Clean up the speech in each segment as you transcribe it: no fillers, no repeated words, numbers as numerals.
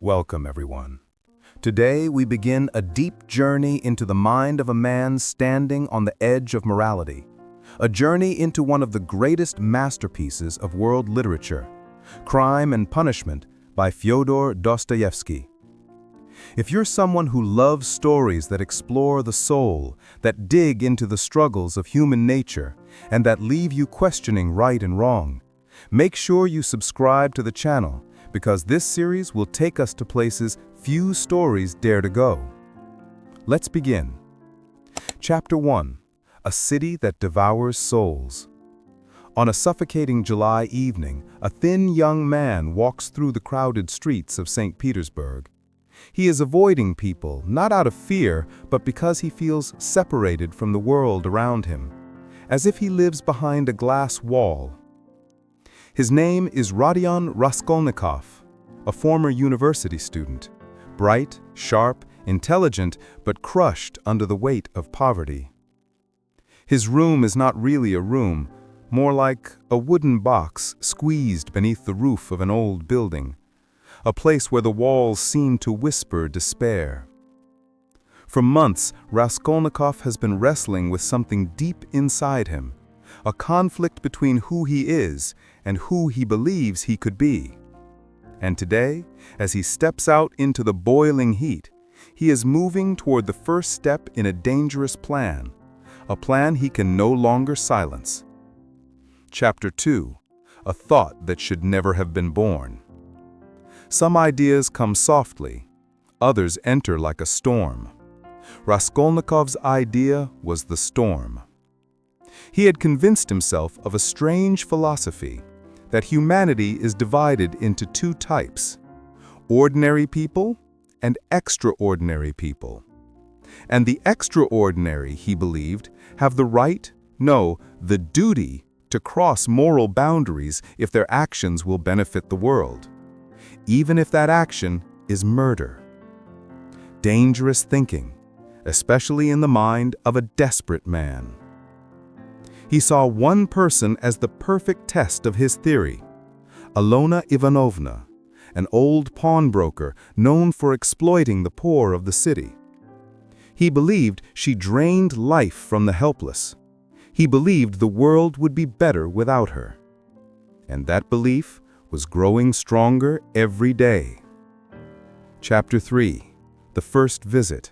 Welcome, everyone. Today, we begin a deep journey into the mind of a man standing on the edge of morality, a journey into one of the greatest masterpieces of world literature, Crime and Punishment by Fyodor Dostoevsky. If you're someone who loves stories that explore the soul, that dig into the struggles of human nature, and that leave you questioning right and wrong, make sure you subscribe to the channel, because this series will take us to places few stories dare to go. Let's begin. Chapter 1. A City That Devours Souls. On a suffocating July evening, a thin young man walks through the crowded streets of St. Petersburg. He is avoiding people, not out of fear, but because he feels separated from the world around him, as if he lives behind a glass wall. His name is Rodion Raskolnikov, a former university student, bright, sharp, intelligent, but crushed under the weight of poverty. His room is not really a room, more like a wooden box squeezed beneath the roof of an old building, a place where the walls seem to whisper despair. For months, Raskolnikov has been wrestling with something deep inside him, a conflict between who he is and who he believes he could be. And today, as he steps out into the boiling heat, he is moving toward the first step in a dangerous plan, a plan he can no longer silence. Chapter 2. A Thought That Should Never Have Been Born. Some ideas come softly, others enter like a storm. Raskolnikov's idea was the storm. He had convinced himself of a strange philosophy, that humanity is divided into two types, ordinary people and extraordinary people. And the extraordinary, he believed, have the right, no, the duty, to cross moral boundaries if their actions will benefit the world, even if that action is murder. Dangerous thinking, especially in the mind of a desperate man. He saw one person as the perfect test of his theory, Alona Ivanovna, an old pawnbroker known for exploiting the poor of the city. He believed she drained life from the helpless. He believed the world would be better without her. And that belief was growing stronger every day. Chapter 3. The First Visit.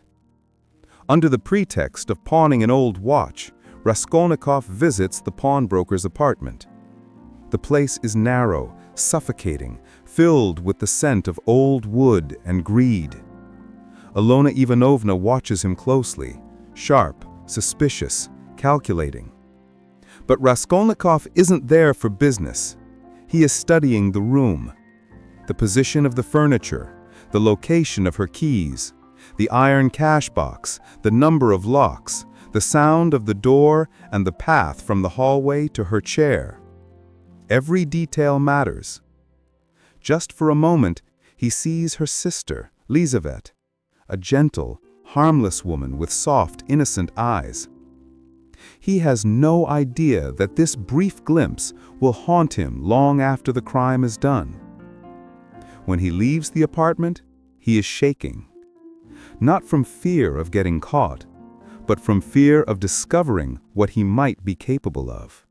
Under the pretext of pawning an old watch, Raskolnikov visits the pawnbroker's apartment. The place is narrow, suffocating, filled with the scent of old wood and greed. Alona Ivanovna watches him closely, sharp, suspicious, calculating. But Raskolnikov isn't there for business. He is studying the room, the position of the furniture, the location of her keys, the iron cash box, the number of locks, the sound of the door, and the path from the hallway to her chair. Every detail matters. Just for a moment, he sees her sister, Lizavet, a gentle, harmless woman with soft, innocent eyes. He has no idea that this brief glimpse will haunt him long after the crime is done. When he leaves the apartment, he is shaking. Not from fear of getting caught, but from fear of discovering what he might be capable of.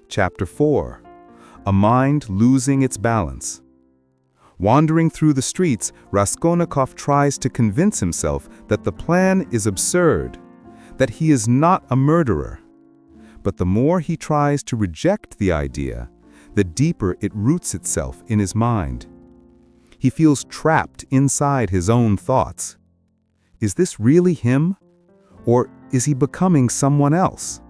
Chapter 4. A Mind Losing Its Balance. Wandering through the streets, Raskolnikov tries to convince himself that the plan is absurd, that he is not a murderer. But the more he tries to reject the idea, the deeper it roots itself in his mind. He feels trapped inside his own thoughts. Is this really him? Or is he becoming someone else?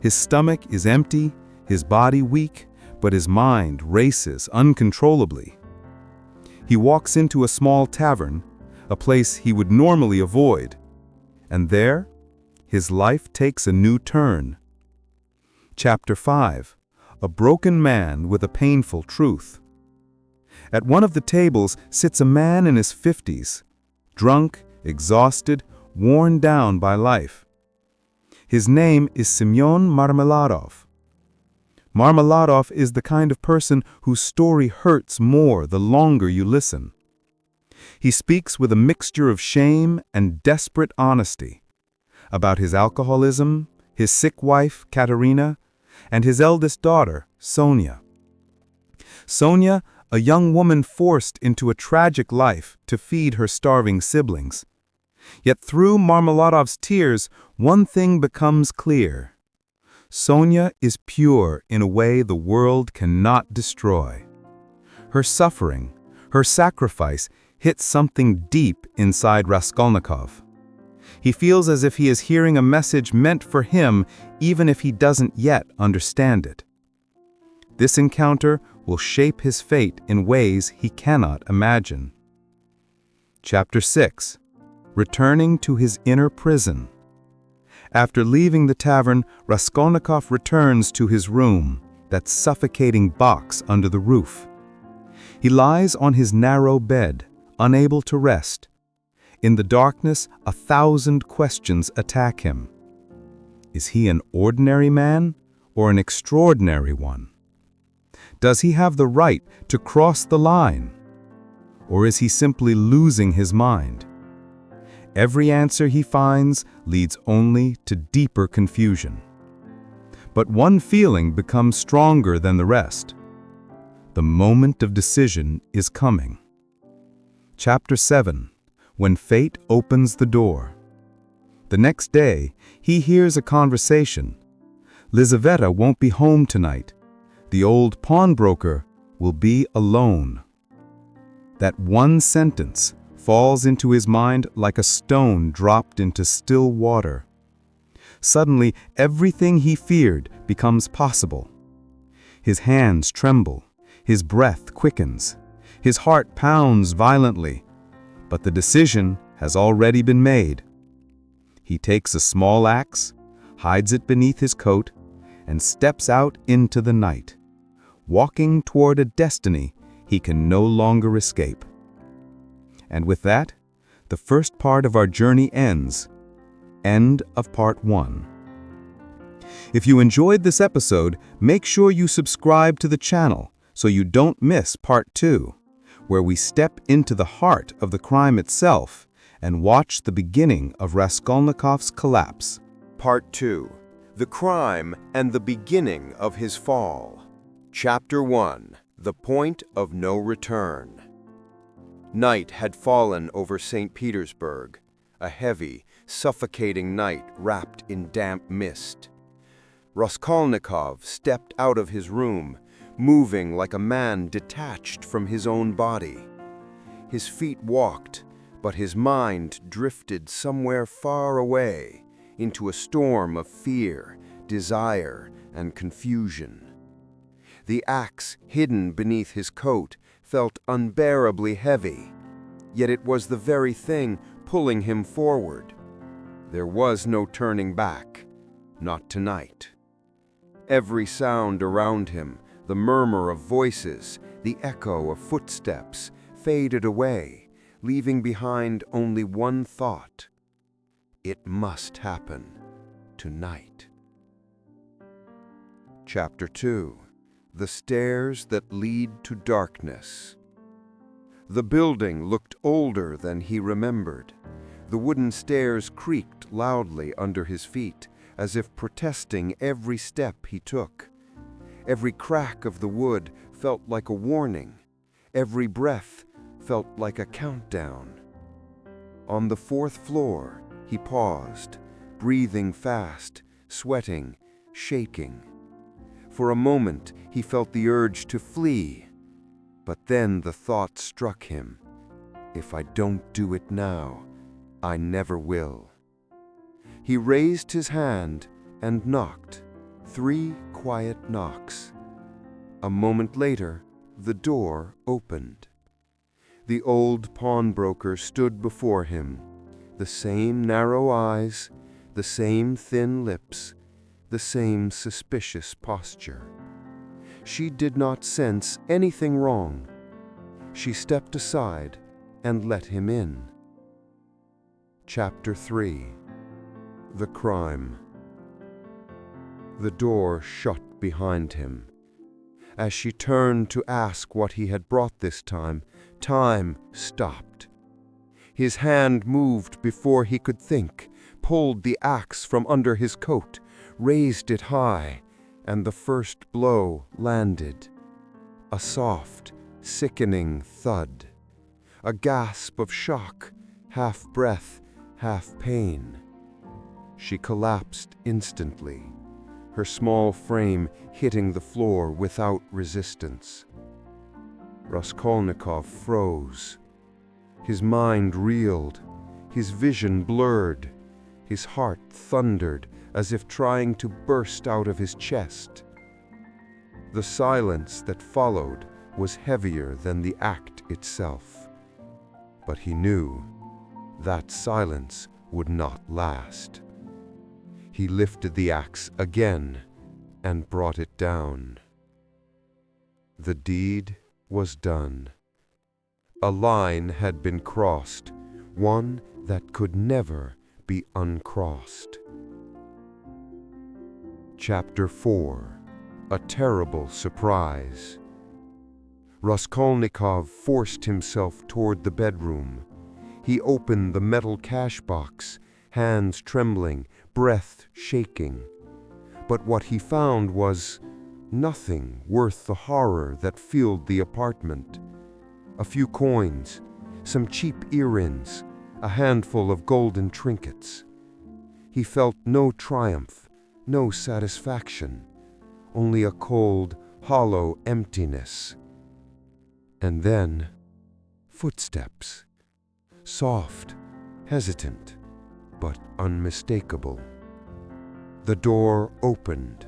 His stomach is empty, his body weak, but his mind races uncontrollably. He walks into a small tavern, a place he would normally avoid, and there, his life takes a new turn. Chapter 5. A Broken Man with a Painful Truth. At one of the tables sits a man in his 50s, drunk, exhausted, worn down by life. His name is Semyon Marmeladov. Marmeladov is the kind of person whose story hurts more the longer you listen. He speaks with a mixture of shame and desperate honesty about his alcoholism, his sick wife, Katerina, and his eldest daughter, Sonia. Sonia, a young woman forced into a tragic life to feed her starving siblings. Yet through Marmeladov's tears, one thing becomes clear. Sonia is pure in a way the world cannot destroy. Her suffering, her sacrifice, hits something deep inside Raskolnikov. He feels as if he is hearing a message meant for him, even if he doesn't yet understand it. This encounter will shape his fate in ways he cannot imagine. Chapter 6. Returning to his inner prison. After leaving the tavern, Raskolnikov returns to his room, that suffocating box under the roof. He lies on his narrow bed, unable to rest. In the darkness, 1,000 questions attack him. Is he an ordinary man or an extraordinary one? Does he have the right to cross the line? Or is he simply losing his mind? Every answer he finds leads only to deeper confusion. But one feeling becomes stronger than the rest. The moment of decision is coming. Chapter 7. When fate opens the door. The next day, he hears a conversation. Lizaveta won't be home tonight. The old pawnbroker will be alone. That one sentence falls into his mind like a stone dropped into still water. Suddenly, everything he feared becomes possible. His hands tremble, his breath quickens, his heart pounds violently, but the decision has already been made. He takes a small axe, hides it beneath his coat, and steps out into the night, walking toward a destiny he can no longer escape. And with that, the first part of our journey ends. End of part 1. If you enjoyed this episode, make sure you subscribe to the channel so you don't miss part 2, where we step into the heart of the crime itself and watch the beginning of Raskolnikov's collapse. Part 2. The Crime and the Beginning of His Fall. Chapter 1. The Point of No Return. Night had fallen over St. Petersburg, a heavy, suffocating night wrapped in damp mist. Raskolnikov stepped out of his room, moving like a man detached from his own body. His feet walked, but his mind drifted somewhere far away into a storm of fear, desire, and confusion. The axe hidden beneath his coat felt unbearably heavy, yet it was the very thing pulling him forward. There was no turning back, not tonight. Every sound around him, the murmur of voices, the echo of footsteps, faded away, leaving behind only one thought. It must happen tonight. Chapter 2. The Stairs That Lead to Darkness. The building looked older than he remembered. The wooden stairs creaked loudly under his feet, as if protesting every step he took. Every crack of the wood felt like a warning. Every breath felt like a countdown. On the 4th floor, he paused, breathing fast, sweating, shaking. For a moment, he felt the urge to flee. But then the thought struck him, if I don't do it now, I never will. He raised his hand and knocked, 3 quiet knocks. A moment later, the door opened. The old pawnbroker stood before him, the same narrow eyes, the same thin lips, the same suspicious posture. She did not sense anything wrong. She stepped aside and let him in. Chapter 3. The Crime. The door shut behind him. As she turned to ask what he had brought this time, time stopped. His hand moved before he could think, pulled the axe from under his coat, raised it high, and the first blow landed. A soft, sickening thud. A gasp of shock, half breath, half pain. She collapsed instantly, her small frame hitting the floor without resistance. Raskolnikov froze. His mind reeled, his vision blurred, his heart thundered as if trying to burst out of his chest. The silence that followed was heavier than the act itself. But he knew that silence would not last. He lifted the axe again and brought it down. The deed was done. A line had been crossed, one that could never be uncrossed. Chapter 4. A terrible surprise. Raskolnikov forced himself toward the bedroom. He opened the metal cash box, hands trembling, breath shaking. But what he found was nothing worth the horror that filled the apartment. A few coins, some cheap earrings, a handful of golden trinkets. He felt no triumph, no satisfaction, only a cold, hollow emptiness. And then, footsteps. Soft, hesitant, but unmistakable. The door opened,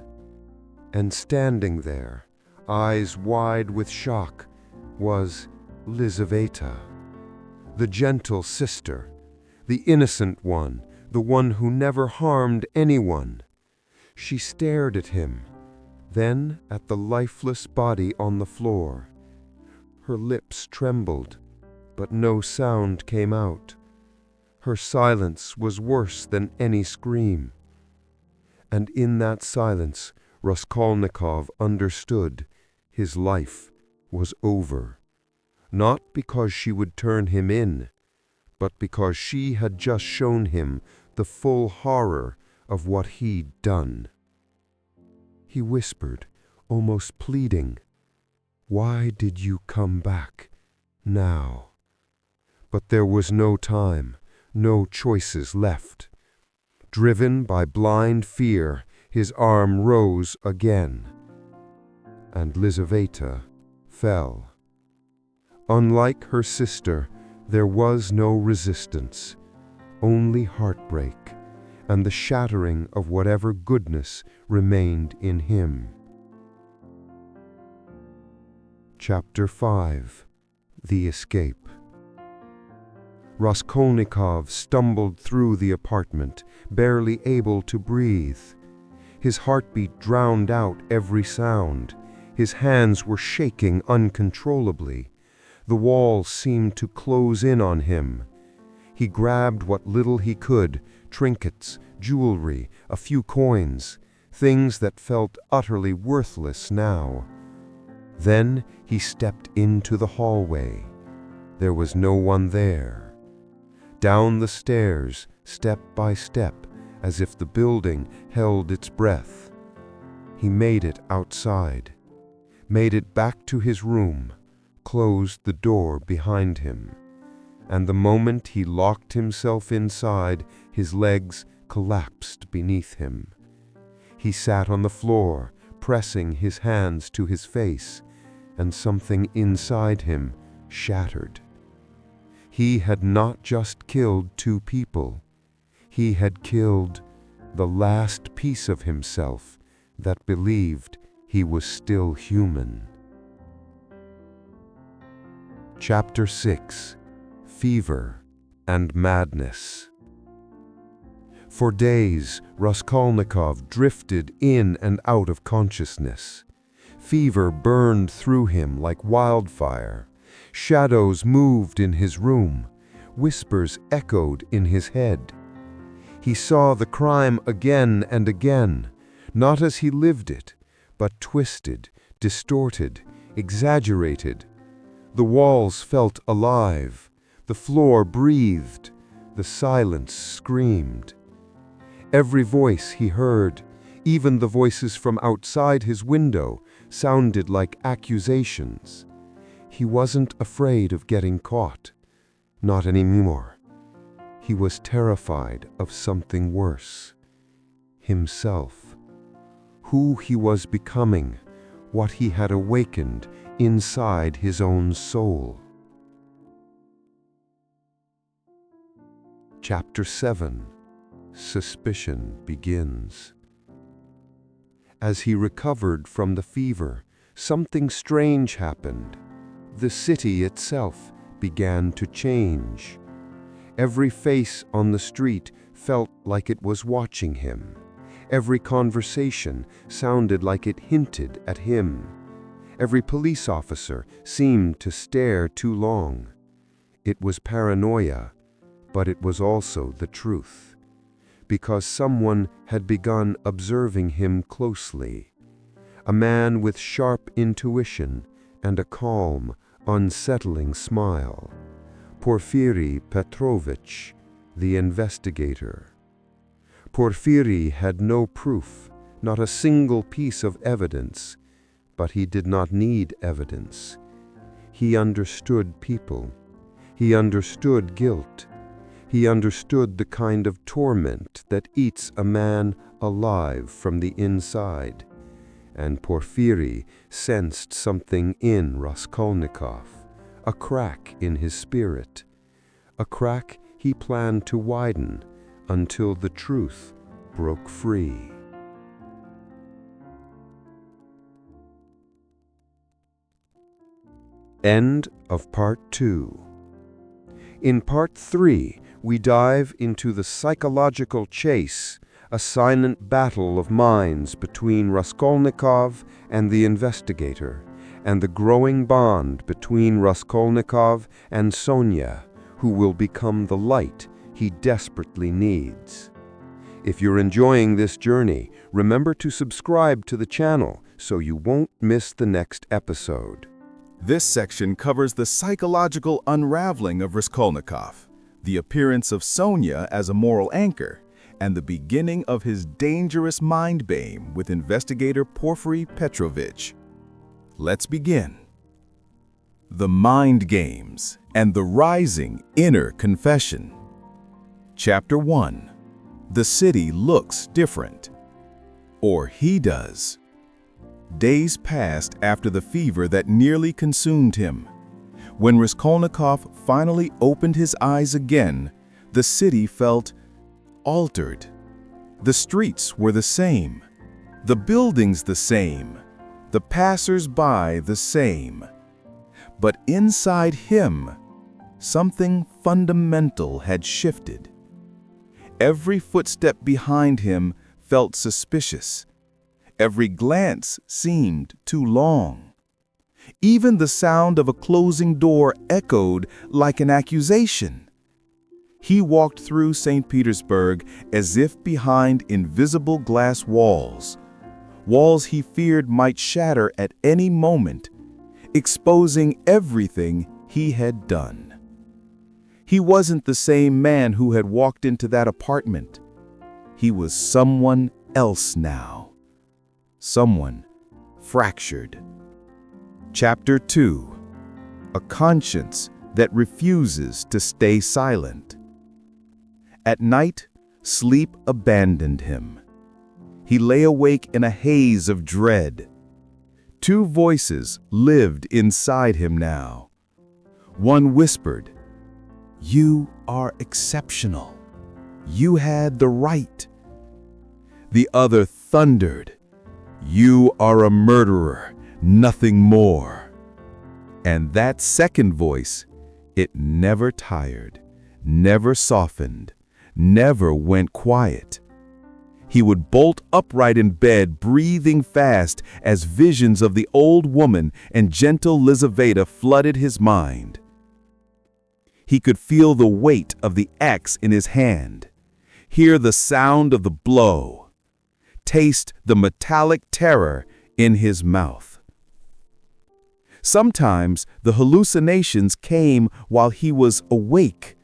and standing there, eyes wide with shock, was Lizaveta, the gentle sister, the innocent one, the one who never harmed anyone. She stared at him, then at the lifeless body on the floor. Her lips trembled, but no sound came out. Her silence was worse than any scream. And in that silence, Raskolnikov understood his life was over. Not because she would turn him in, but because she had just shown him the full horror of what he'd done. He whispered, almost pleading, "Why did you come back now?" But there was no time, no choices left. Driven by blind fear, his arm rose again, and Lizaveta fell. Unlike her sister, there was no resistance, only heartbreak and the shattering of whatever goodness remained in him. Chapter 5. The Escape. Raskolnikov stumbled through the apartment, barely able to breathe. His heartbeat drowned out every sound. His hands were shaking uncontrollably. The walls seemed to close in on him. He grabbed what little he could, trinkets, jewelry, a few coins, things that felt utterly worthless now. Then he stepped into the hallway. There was no one there. Down the stairs, step by step, as if the building held its breath. He made it outside, made it back to his room, closed the door behind him. And the moment he locked himself inside, his legs collapsed beneath him. He sat on the floor, pressing his hands to his face, and something inside him shattered. He had not just killed two people. He had killed the last piece of himself that believed he was still human. Chapter 6. Fever and Madness. For days, Raskolnikov drifted in and out of consciousness. Fever burned through him like wildfire. Shadows moved in his room. Whispers echoed in his head. He saw the crime again and again, not as he lived it, but twisted, distorted, exaggerated. The walls felt alive. The floor breathed. The silence screamed. Every voice he heard, even the voices from outside his window, sounded like accusations. He wasn't afraid of getting caught. Not anymore. He was terrified of something worse. Himself. Who he was becoming, what he had awakened inside his own soul. Chapter 7. Suspicion begins. As he recovered from the fever, something strange happened. The city itself began to change. Every face on the street felt like it was watching him. Every conversation sounded like it hinted at him. Every police officer seemed to stare too long. It was paranoia, but it was also the truth, because someone had begun observing him closely. A man with sharp intuition and a calm, unsettling smile. Porfiri Petrovich, the investigator. Porfiri had no proof, not a single piece of evidence, but he did not need evidence. He understood people. He understood guilt. He understood the kind of torment that eats a man alive from the inside. And Porfiri sensed something in Raskolnikov, a crack in his spirit, a crack he planned to widen until the truth broke free. End of Part 2. In Part 3, we dive into the psychological chase, a silent battle of minds between Raskolnikov and the investigator, and the growing bond between Raskolnikov and Sonia, who will become the light he desperately needs. If you're enjoying this journey, remember to subscribe to the channel so you won't miss the next episode. This section covers the psychological unraveling of Raskolnikov, the appearance of Sonia as a moral anchor, and the beginning of his dangerous mind game with investigator Porfiri Petrovich. Let's begin. The Mind Games and the Rising Inner Confession. Chapter 1. The city looks different. Or he does. Days passed after the fever that nearly consumed him. When Raskolnikov finally opened his eyes again, the city felt altered. The streets were the same, the buildings the same, the passers-by the same. But inside him, something fundamental had shifted. Every footstep behind him felt suspicious. Every glance seemed too long. Even the sound of a closing door echoed like an accusation. He walked through St. Petersburg as if behind invisible glass walls, walls he feared might shatter at any moment, exposing everything he had done. He wasn't the same man who had walked into that apartment. He was someone else now. Someone fractured. Chapter 2. A conscience that refuses to stay silent. At night, sleep abandoned him. He lay awake in a haze of dread. Two voices lived inside him now. One whispered, "You are exceptional. You had the right." The other thundered, "You are a murderer, nothing more." And that second voice, it never tired, never softened, never went quiet. He would bolt upright in bed, breathing fast, as visions of the old woman and gentle Lizaveta flooded his mind. He could feel the weight of the axe in his hand, hear the sound of the blow, taste the metallic terror in his mouth. Sometimes the hallucinations came while he was awake.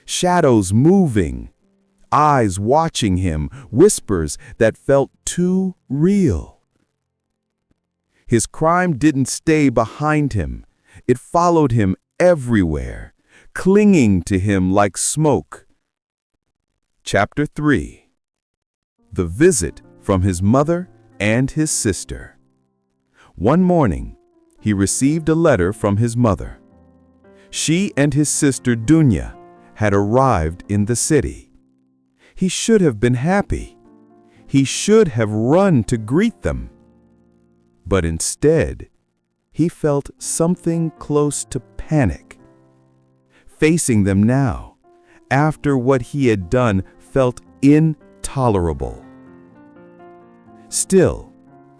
Shadows moving, eyes watching him, whispers that felt too real. His crime didn't stay behind him. It followed him everywhere, clinging to him like smoke. Chapter 3. The visit from his mother and his sister. One morning, he received a letter from his mother. She and his sister Dunya had arrived in the city. He should have been happy. He should have run to greet them. But instead, he felt something close to panic. Facing them now, after what he had done, felt intolerable. Still,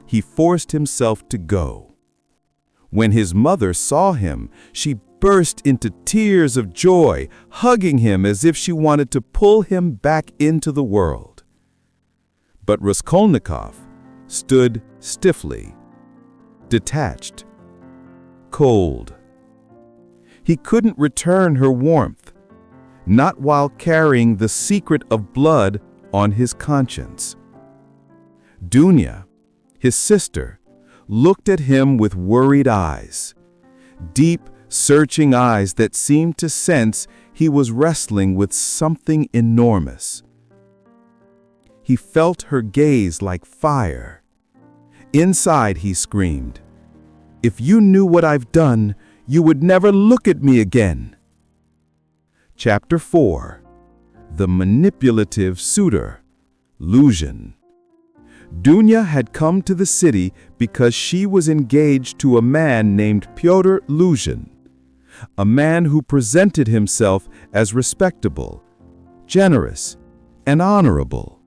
he forced himself to go. When his mother saw him, she burst into tears of joy, hugging him as if she wanted to pull him back into the world. But Raskolnikov stood stiffly, detached, cold. He couldn't return her warmth, not while carrying the secret of blood on his conscience. Dunya, his sister, looked at him with worried eyes, deep, searching eyes that seemed to sense he was wrestling with something enormous. He felt her gaze like fire. Inside, he screamed, "If you knew what I've done, you would never look at me again." Chapter 4. The manipulative suitor, Luzhin. Dunya had come to the city because she was engaged to a man named Pyotr Luzhin, a man who presented himself as respectable, generous, and honorable.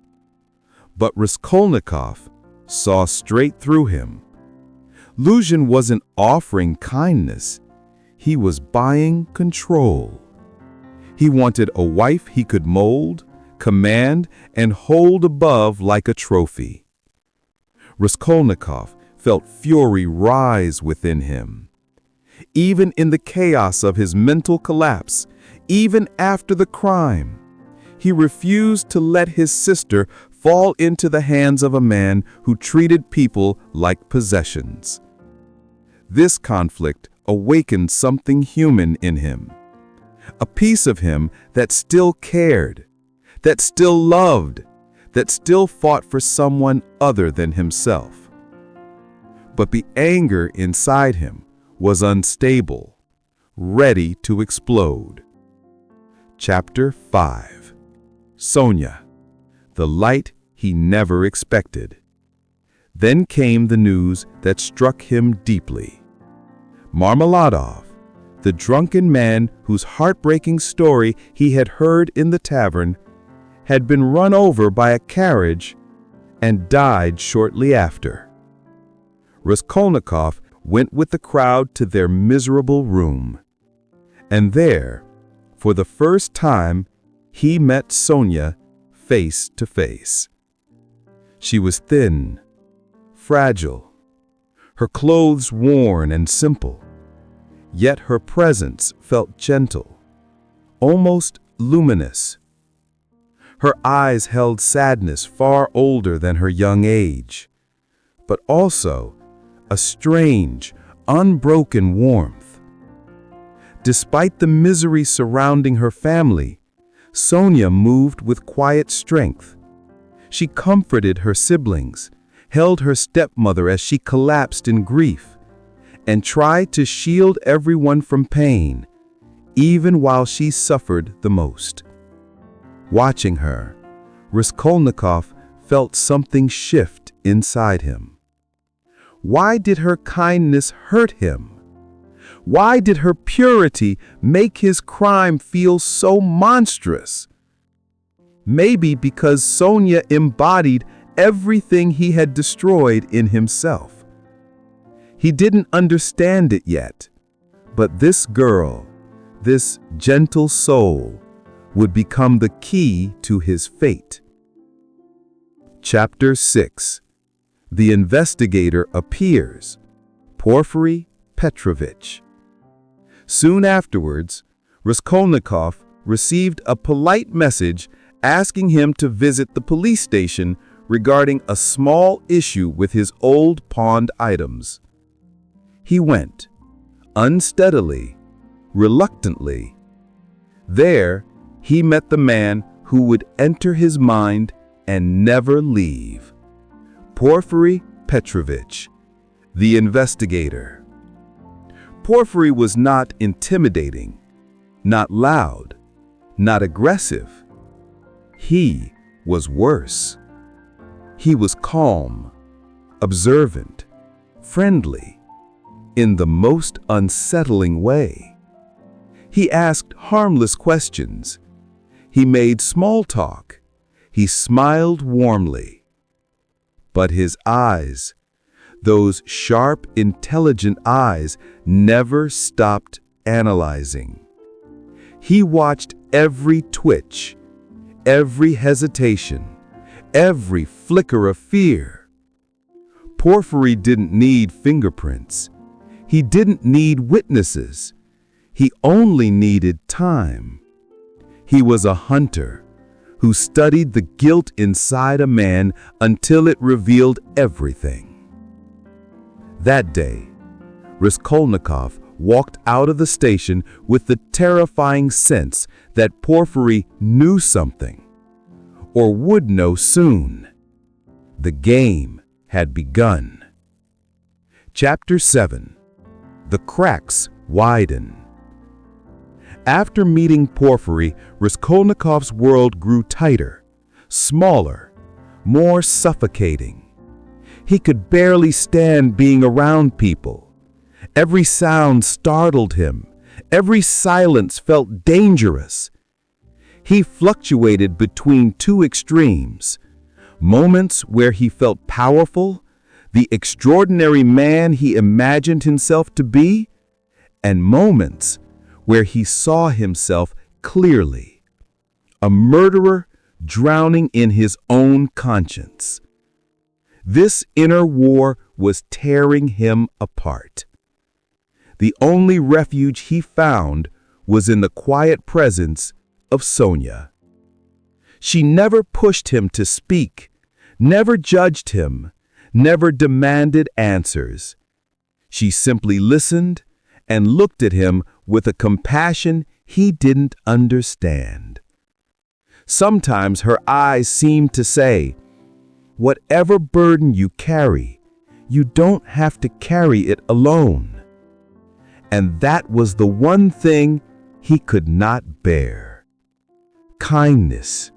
But Raskolnikov saw straight through him. Luzhin wasn't offering kindness. He was buying control. He wanted a wife he could mold, command, and hold above like a trophy. Raskolnikov felt fury rise within him. Even in the chaos of his mental collapse, even after the crime, he refused to let his sister fall into the hands of a man who treated people like possessions. This conflict awakened something human in him, a piece of him that still cared, that still loved, that still fought for someone other than himself. But the anger inside him was unstable, ready to explode. Chapter 5. Sonia, the light he never expected. Then came the news that struck him deeply. Marmeladov, the drunken man whose heartbreaking story he had heard in the tavern, had been run over by a carriage and died shortly after. Raskolnikov went with the crowd to their miserable room. And there, for the first time, he met Sonia face to face. She was thin, fragile, her clothes worn and simple, yet her presence felt gentle, almost luminous. Her eyes held sadness far older than her young age, but also a strange, unbroken warmth. Despite the misery surrounding her family, Sonia moved with quiet strength. She comforted her siblings, held her stepmother as she collapsed in grief, and tried to shield everyone from pain, even while she suffered the most. Watching her, Raskolnikov felt something shift inside him. Why did her kindness hurt him? Why did her purity make his crime feel so monstrous? Maybe because Sonia embodied everything he had destroyed in himself. He didn't understand it yet, but this girl, this gentle soul, would become the key to his fate. Chapter 6. The investigator appears. Porfiry Petrovich. Soon afterwards, Raskolnikov received a polite message asking him to visit the police station regarding a small issue with his old pawned items. He went, unsteadily, reluctantly. There, he met the man who would enter his mind and never leave. Porfiry Petrovich, the investigator. Porfiry was not intimidating, not loud, not aggressive. He was worse. He was calm, observant, friendly, in the most unsettling way. He asked harmless questions. He made small talk. He smiled warmly. But his eyes, those sharp, intelligent eyes, never stopped analyzing. He watched every twitch, every hesitation, every flicker of fear. Porfiry didn't need fingerprints. He didn't need witnesses. He only needed time. He was a hunter who studied the guilt inside a man until it revealed everything. That day, Raskolnikov walked out of the station with the terrifying sense that Porfiry knew something, or would know soon. The game had begun. Chapter 7. The cracks widen. After meeting Porfiry, Raskolnikov's world grew tighter, smaller, more suffocating. He could barely stand being around people. Every sound startled him. Every silence felt dangerous. He fluctuated between two extremes, moments where he felt powerful, the extraordinary man he imagined himself to be, and moments where he saw himself clearly, a murderer drowning in his own conscience. This inner war was tearing him apart. The only refuge he found was in the quiet presence of Sonia. She never pushed him to speak, never judged him, never demanded answers. She simply listened and looked at him with a compassion he didn't understand. Sometimes her eyes seemed to say, "Whatever burden you carry, you don't have to carry it alone." And that was the one thing he could not bear. Kindness.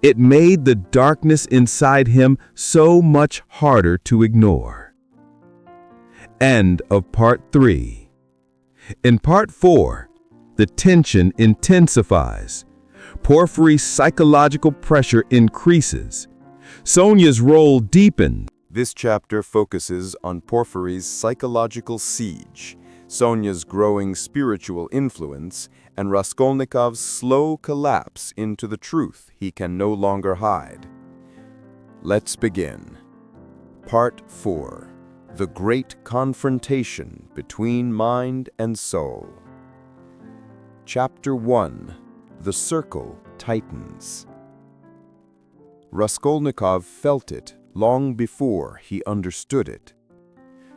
It made the darkness inside him so much harder to ignore. End of part 3. In part 4, the tension intensifies. Porfiry's psychological pressure increases. Sonia's role deepens. This chapter focuses on Porfiry's psychological siege, Sonia's growing spiritual influence, and Raskolnikov's slow collapse into the truth he can no longer hide. Let's begin. Part 4. The Great Confrontation Between Mind and Soul. Chapter 1. The Circle Tightens. Raskolnikov felt it long before he understood it.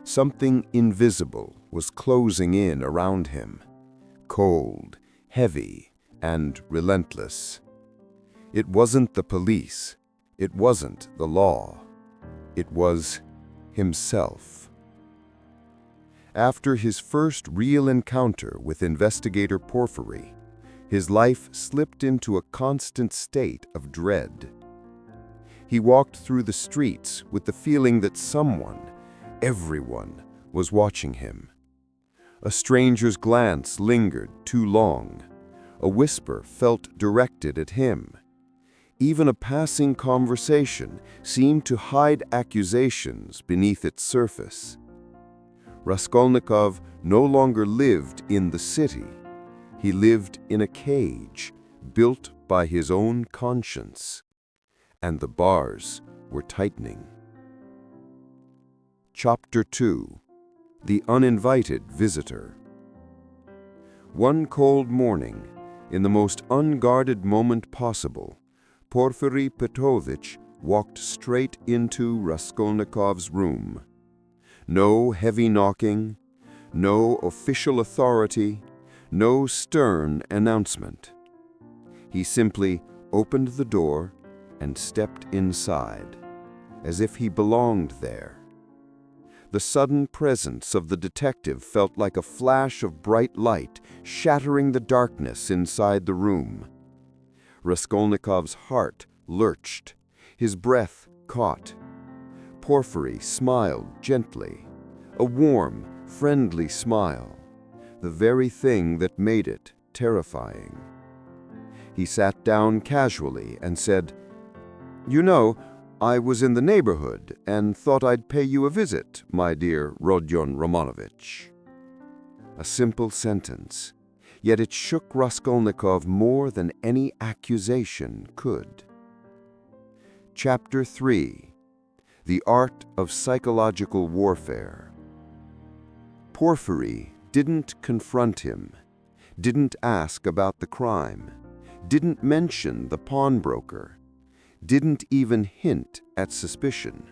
Something invisible was closing in around him, cold, heavy, and relentless. It wasn't the police. It wasn't the law. It was himself. After his first real encounter with investigator Porfiry, his life slipped into a constant state of dread. He walked through the streets with the feeling that someone, everyone, was watching him. A stranger's glance lingered too long. A whisper felt directed at him. Even a passing conversation seemed to hide accusations beneath its surface. Raskolnikov no longer lived in the city. He lived in a cage built by his own conscience. And the bars were tightening. Chapter 2. the uninvited visitor. One cold morning, in the most unguarded moment possible, Porfiry Petrovich walked straight into Raskolnikov's room. No heavy knocking, no official authority, no stern announcement. He simply opened the door and stepped inside, as if he belonged there. The sudden presence of the detective felt like a flash of bright light shattering the darkness inside the room. Raskolnikov's heart lurched, his breath caught. Porfiry smiled gently, a warm, friendly smile, the very thing that made it terrifying. He sat down casually and said, "You know, I was in the neighborhood and thought I'd pay you a visit, my dear Rodion Romanovich." A simple sentence, yet it shook Raskolnikov more than any accusation could. Chapter 3. The Art of Psychological Warfare. Porfiry didn't confront him, didn't ask about the crime, didn't mention the pawnbroker, didn't even hint at suspicion.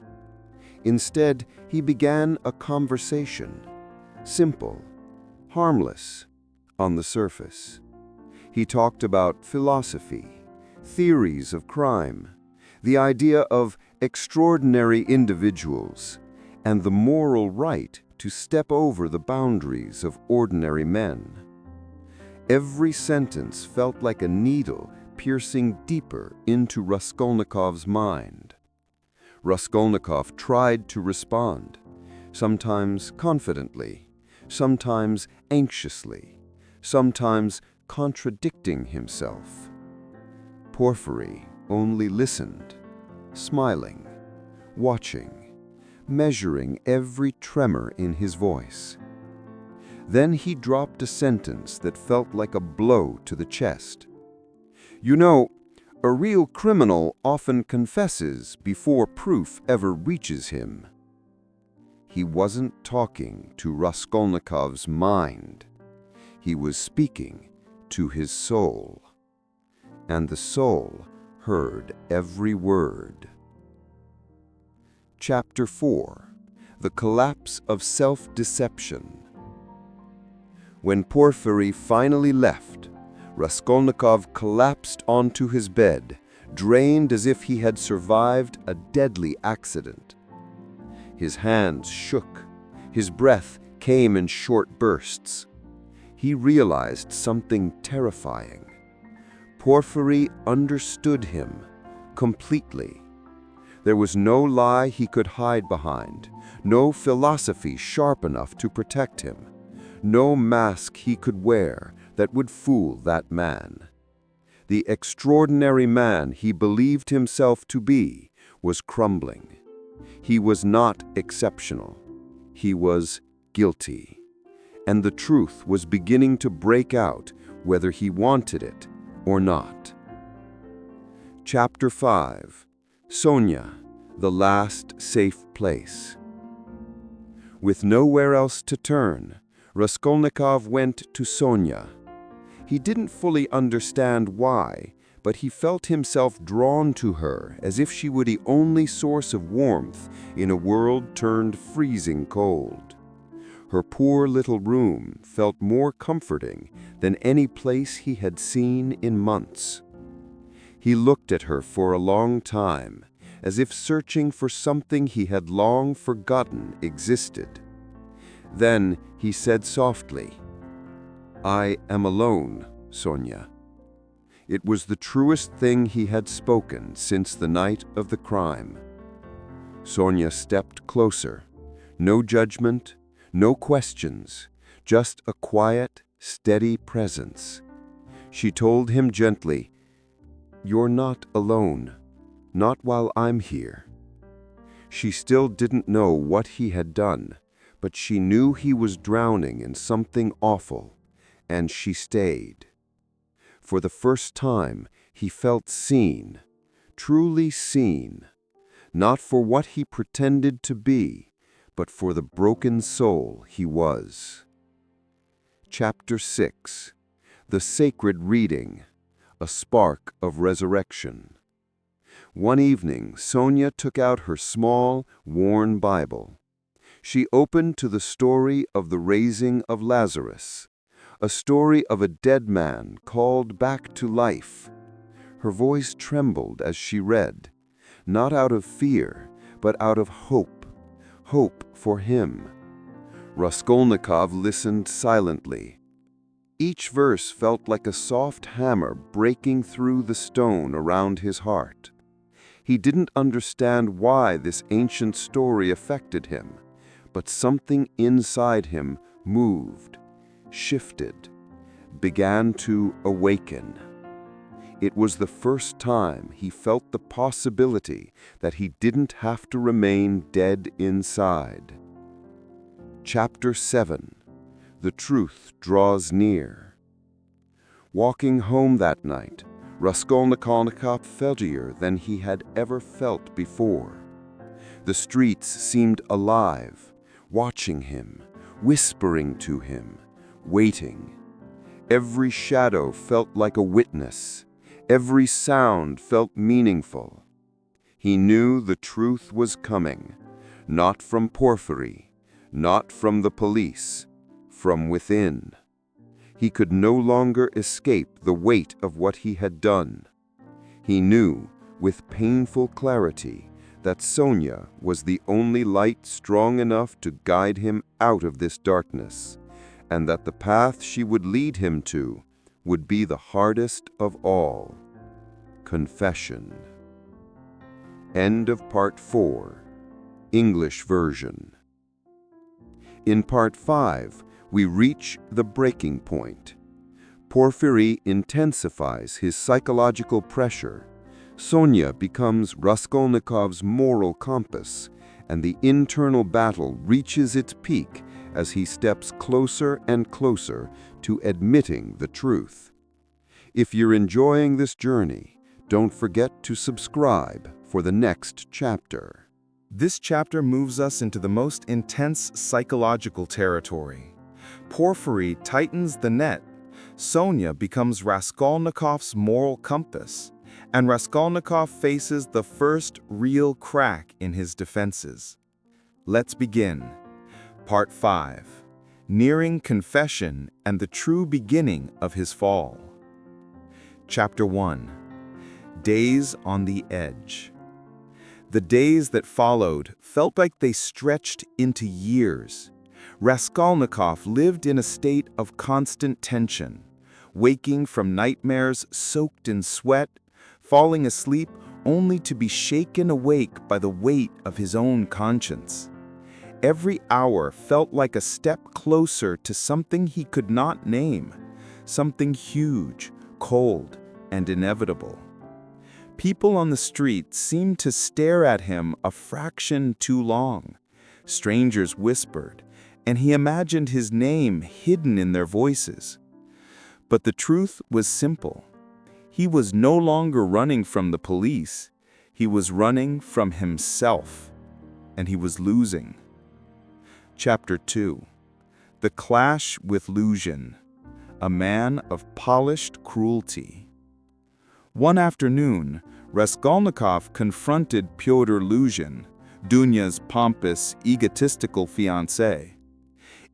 Instead, he began a conversation, simple, harmless, on the surface. He talked about philosophy, theories of crime, the idea of extraordinary individuals, and the moral right to step over the boundaries of ordinary men. Every sentence felt like a needle piercing deeper into Raskolnikov's mind. Raskolnikov tried to respond, sometimes confidently, sometimes anxiously, sometimes contradicting himself. Porfiry only listened, smiling, watching, measuring every tremor in his voice. Then he dropped a sentence that felt like a blow to the chest. "You know, a real criminal often confesses before proof ever reaches him." He wasn't talking to Raskolnikov's mind. He was speaking to his soul. And the soul heard every word. Chapter 4. The Collapse of Self-Deception. When Porfiry finally left, Raskolnikov collapsed onto his bed, drained as if he had survived a deadly accident. His hands shook, his breath came in short bursts. He realized something terrifying. Porfiry understood him completely. There was no lie he could hide behind, no philosophy sharp enough to protect him, no mask he could wear that would fool that man. The extraordinary man he believed himself to be was crumbling. He was not exceptional. He was guilty. And the truth was beginning to break out whether he wanted it or not. Chapter 5. Sonia, the last safe place. With nowhere else to turn, Raskolnikov went to Sonia. He didn't fully understand why, but he felt himself drawn to her as if she were the only source of warmth in a world turned freezing cold. Her poor little room felt more comforting than any place he had seen in months. He looked at her for a long time, as if searching for something he had long forgotten existed. Then he said softly, "I am alone, Sonia." It was the truest thing he had spoken since the night of the crime. Sonia stepped closer. No judgment, no questions, just a quiet, steady presence. She told him gently, "You're not alone, not while I'm here." She still didn't know what he had done, but she knew he was drowning in something awful, and she stayed. For the first time, he felt seen, truly seen, not for what he pretended to be, but for the broken soul he was. Chapter 6. The Sacred Reading, a Spark of Resurrection. One evening, Sonia took out her small, worn Bible. She opened to the story of the raising of Lazarus, a story of a dead man called back to life. Her voice trembled as she read, not out of fear, but out of hope, hope for him. Raskolnikov listened silently. Each verse felt like a soft hammer breaking through the stone around his heart. He didn't understand why this ancient story affected him, but something inside him moved, shifted, began to awaken. It was the first time he felt the possibility that he didn't have to remain dead inside. Chapter 7. The Truth Draws Near. Walking home that night, Raskolnikov felt freer than he had ever felt before. The streets seemed alive, watching him, whispering to him, waiting. Every shadow felt like a witness. Every sound felt meaningful. He knew the truth was coming, not from Porfiry, not from the police, from within. He could no longer escape the weight of what he had done. He knew, with painful clarity, that Sonia was the only light strong enough to guide him out of this darkness, and that the path she would lead him to would be the hardest of all. Confession. End of Part 4. English version. In Part 5, we reach the breaking point. Porfiry intensifies his psychological pressure. Sonia becomes Raskolnikov's moral compass, and the internal battle reaches its peak as he steps closer and closer to admitting the truth. If you're enjoying this journey, don't forget to subscribe for the next chapter. This chapter moves us into the most intense psychological territory. Porfiry tightens the net. Sonia becomes Raskolnikov's moral compass, and Raskolnikov faces the first real crack in his defenses. Let's begin. Part 5. Nearing confession and the true beginning of his fall. Chapter 1. Days on the edge. The days that followed felt like they stretched into years. Raskolnikov lived in a state of constant tension, waking from nightmares soaked in sweat, falling asleep only to be shaken awake by the weight of his own conscience. Every hour felt like a step closer to something he could not name, something huge, cold, and inevitable. People on the street seemed to stare at him a fraction too long. Strangers whispered, and he imagined his name hidden in their voices. But the truth was simple. He was no longer running from the police. He was running from himself, and he was losing. Chapter 2. The Clash with Luzhin, a man of polished cruelty. One afternoon, Raskolnikov confronted Pyotr Luzhin, Dunya's pompous, egotistical fiancé.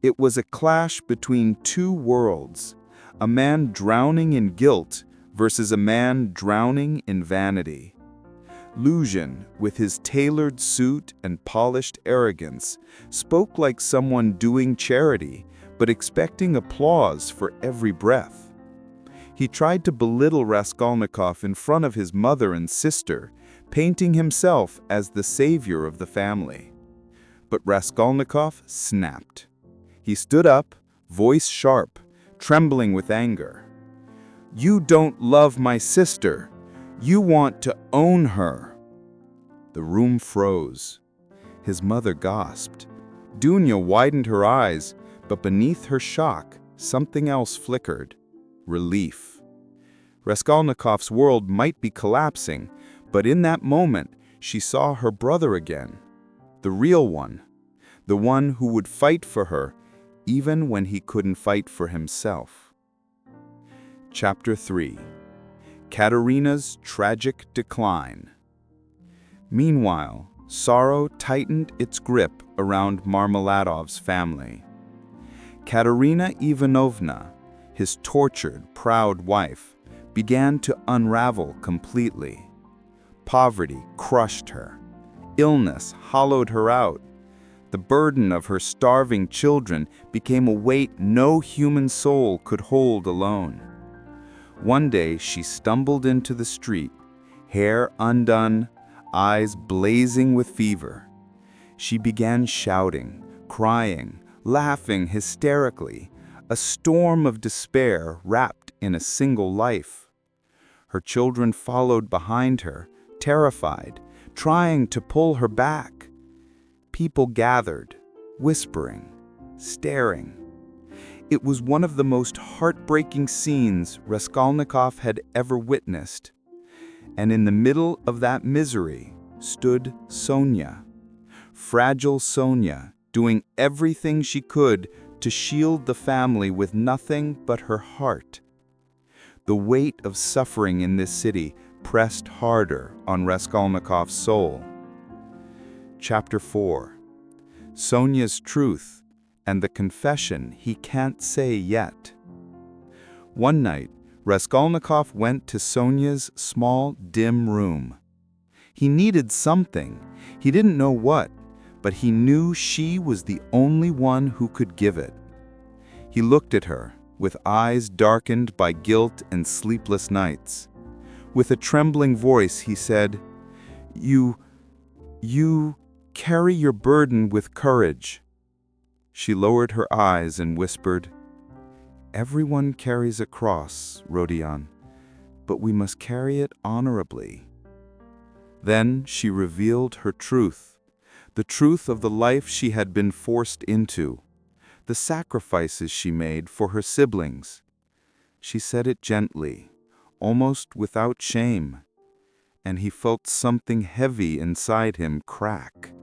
It was a clash between two worlds, a man drowning in guilt versus a man drowning in vanity. Luzhin, with his tailored suit and polished arrogance, spoke like someone doing charity, but expecting applause for every breath. He tried to belittle Raskolnikov in front of his mother and sister, painting himself as the savior of the family. But Raskolnikov snapped. He stood up, voice sharp, trembling with anger. "You don't love my sister. You want to own her." The room froze. His mother gasped. Dunya widened her eyes, but beneath her shock, something else flickered. Relief. Raskolnikov's world might be collapsing, but in that moment, she saw her brother again. The real one. the one who would fight for her even when he couldn't fight for himself. Chapter 3. Katerina's Tragic Decline. Meanwhile, sorrow tightened its grip around Marmeladov's family. Katerina Ivanovna, his tortured, proud wife, began to unravel completely. Poverty crushed her. Illness hollowed her out. The burden of her starving children became a weight no human soul could hold alone. One day she stumbled into the street, hair undone, eyes blazing with fever. She began shouting, crying, laughing hysterically, a storm of despair wrapped in a single life. Her children followed behind her, terrified, trying to pull her back. People gathered, whispering, staring. It was one of the most heartbreaking scenes Raskolnikov had ever witnessed. And in the middle of that misery stood Sonya. Fragile Sonya, doing everything she could to shield the family with nothing but her heart. The weight of suffering in this city pressed harder on Raskolnikov's soul. Chapter 4. Sonya's Truth and the Confession He Can't Say Yet. One night, Raskolnikov went to Sonya's small, dim room. He needed something. He didn't know what, but he knew she was the only one who could give it. He looked at her, with eyes darkened by guilt and sleepless nights. With a trembling voice, he said, You carry your burden with courage." She lowered her eyes and whispered, "Everyone carries a cross, Rodion, but we must carry it honorably." Then she revealed her truth, the truth of the life she had been forced into, the sacrifices she made for her siblings. She said it gently, almost without shame, and he felt something heavy inside him crack.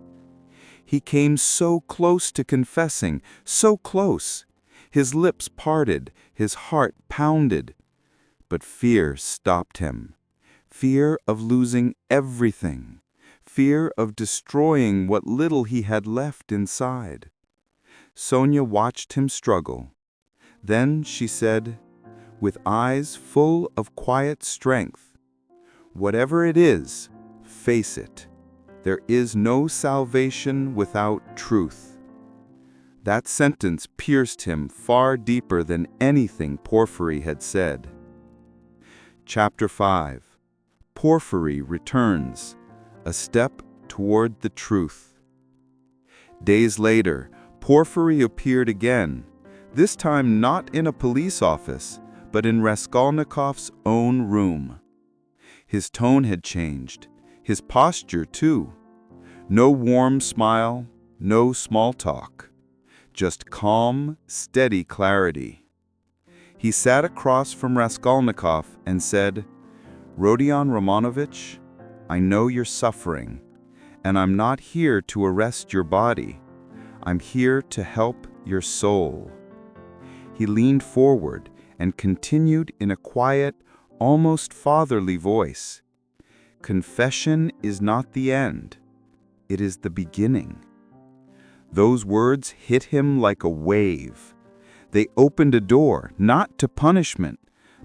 He came so close to confessing, so close. His lips parted, his heart pounded. But fear stopped him. Fear of losing everything. Fear of destroying what little he had left inside. Sonya watched him struggle. Then she said, with eyes full of quiet strength, "Whatever it is, face it. There is no salvation without truth." That sentence pierced him far deeper than anything Porfiry had said. Chapter 5. Porfiry returns, a step toward the truth. Days later, Porfiry appeared again, this time not in a police office, but in Raskolnikov's own room. His tone had changed, his posture too. No warm smile, no small talk. Just calm, steady clarity. He sat across from Raskolnikov and said, "Rodion Romanovich, I know you're suffering, and I'm not here to arrest your body. I'm here to help your soul." He leaned forward and continued in a quiet, almost fatherly voice. "Confession is not the end. It is the beginning." Those words hit him like a wave. They opened a door, not to punishment,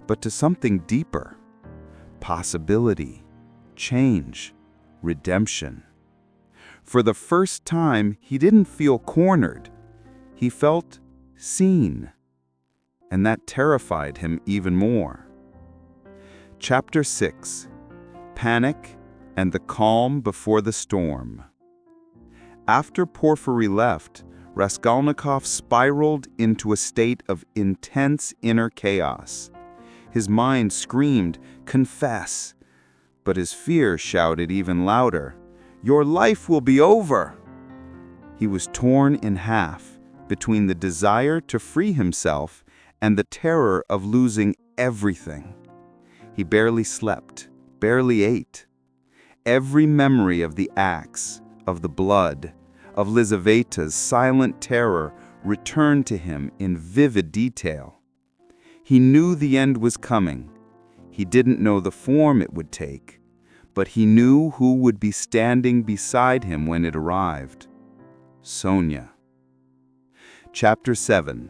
but to something deeper. Possibility, change, redemption. For the first time, he didn't feel cornered. He felt seen. And that terrified him even more. Chapter 6. Panic and the calm before the storm. After Porfiry left, Raskolnikov spiraled into a state of intense inner chaos. His mind screamed, "Confess!" But his fear shouted even louder, "Your life will be over!" He was torn in half between the desire to free himself and the terror of losing everything. He barely slept, barely ate. Every memory of the axe, of the blood, of Lizaveta's silent terror returned to him in vivid detail. He knew the end was coming. He didn't know the form it would take, but he knew who would be standing beside him when it arrived. Sonia. Chapter 7.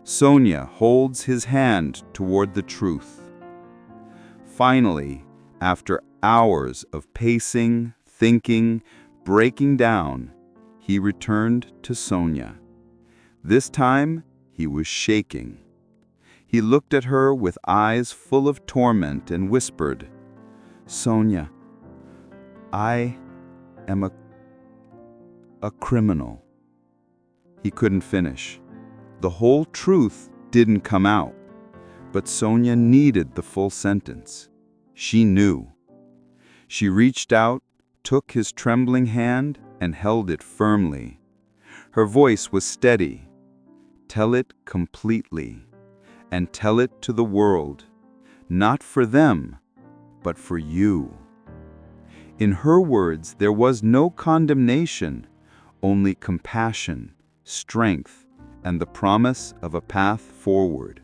Sonia holds his hand toward the truth. Finally, after hours of pacing, thinking, breaking down, he returned to Sonia. This time, he was shaking. He looked at her with eyes full of torment and whispered, "Sonia, I am a criminal." He couldn't finish. The whole truth didn't come out, but Sonia needed the full sentence. She knew. She reached out, took his trembling hand, and held it firmly. Her voice was steady. "Tell it completely, and tell it to the world, not for them, but for you." In her words, there was no condemnation, only compassion, strength, and the promise of a path forward.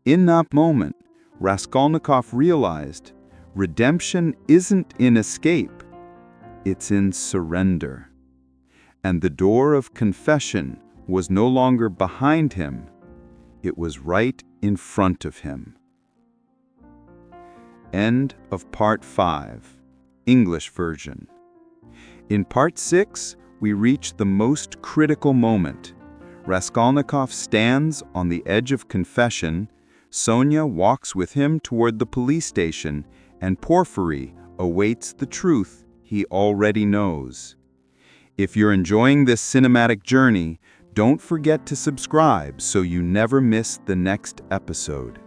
In that moment, Raskolnikov realized redemption isn't in escape, it's in surrender. And the door of confession was no longer behind him, it was right in front of him. End of Part 5, English version. In Part 6, we reach the most critical moment. Raskolnikov stands on the edge of confession, Sonia walks with him toward the police station, and Porfiry awaits the truth he already knows. If you're enjoying this cinematic journey, don't forget to subscribe so you never miss the next episode.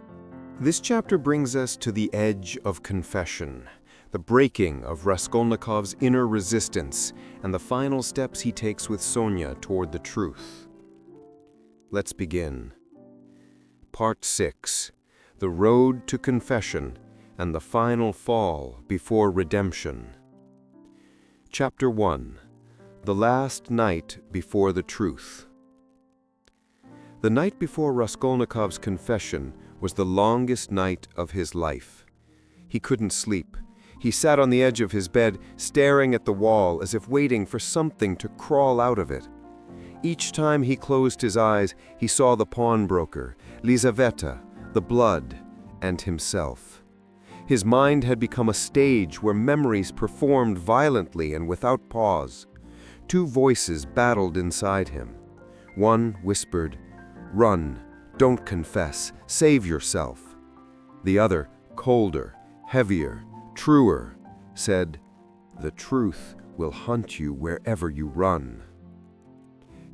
This chapter brings us to the edge of confession, the breaking of Raskolnikov's inner resistance, and the final steps he takes with Sonia toward the truth. Let's begin. Part 6. The Road to Confession and the Final Fall Before Redemption. Chapter 1. The Last Night Before the Truth. The night before Raskolnikov's confession was the longest night of his life. He couldn't sleep. He sat on the edge of his bed, staring at the wall as if waiting for something to crawl out of it. Each time he closed his eyes, he saw the pawnbroker, Lizaveta, the blood, and himself. His mind had become a stage where memories performed violently and without pause. Two voices battled inside him. One whispered, "Run, don't confess, save yourself." The other, colder, heavier, truer, said, "The truth will hunt you wherever you run."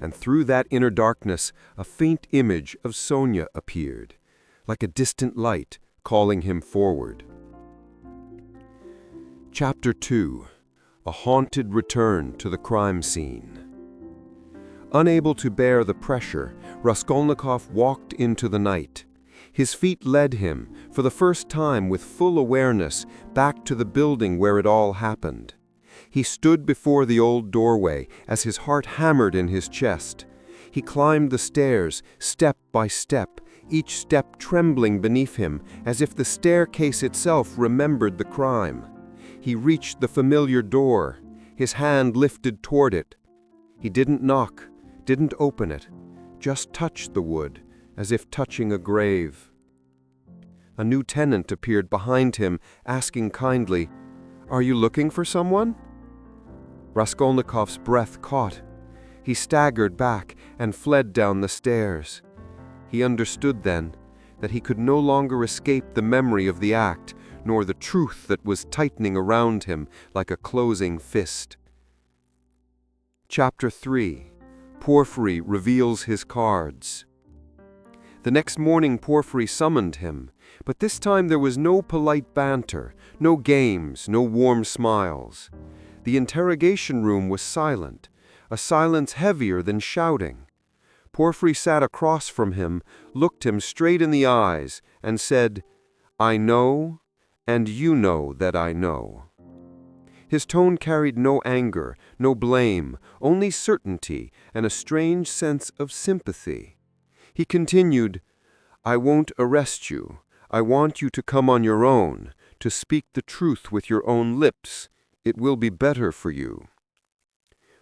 And through that inner darkness, a faint image of Sonia appeared, like a distant light calling him forward. Chapter 2. A haunted return to the crime scene. Unable to bear the pressure, Raskolnikov walked into the night. His feet led him, for the first time with full awareness, back to the building where it all happened. He stood before the old doorway as his heart hammered in his chest. He climbed the stairs, step by step, each step trembling beneath him, as if the staircase itself remembered the crime. He reached the familiar door, his hand lifted toward it. He didn't knock, didn't open it, just touched the wood, as if touching a grave. A new tenant appeared behind him, asking kindly, "Are you looking for someone?" Raskolnikov's breath caught. He staggered back and fled down the stairs. He understood then that he could no longer escape the memory of the act, nor the truth that was tightening around him like a closing fist. Chapter 3. Porfiry reveals his cards. The next morning Porfiry summoned him, but this time there was no polite banter, no games, no warm smiles. The interrogation room was silent, a silence heavier than shouting. Porfiry sat across from him, looked him straight in the eyes, and said, "I know, and you know that I know." His tone carried no anger, no blame, only certainty and a strange sense of sympathy. He continued, "I won't arrest you. I want you to come on your own, to speak the truth with your own lips. It will be better for you."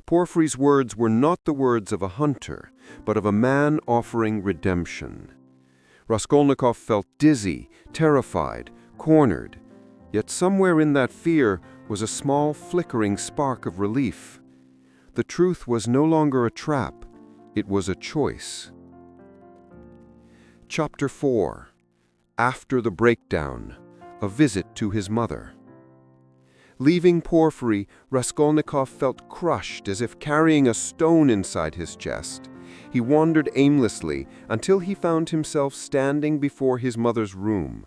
Porfiry's words were not the words of a hunter, but of a man offering redemption. Raskolnikov felt dizzy, terrified, cornered. Yet somewhere in that fear was a small flickering spark of relief. The truth was no longer a trap, it was a choice. Chapter 4. After the breakdown, a visit to his mother. Leaving Porfiry, Raskolnikov felt crushed as if carrying a stone inside his chest. He wandered aimlessly until he found himself standing before his mother's room.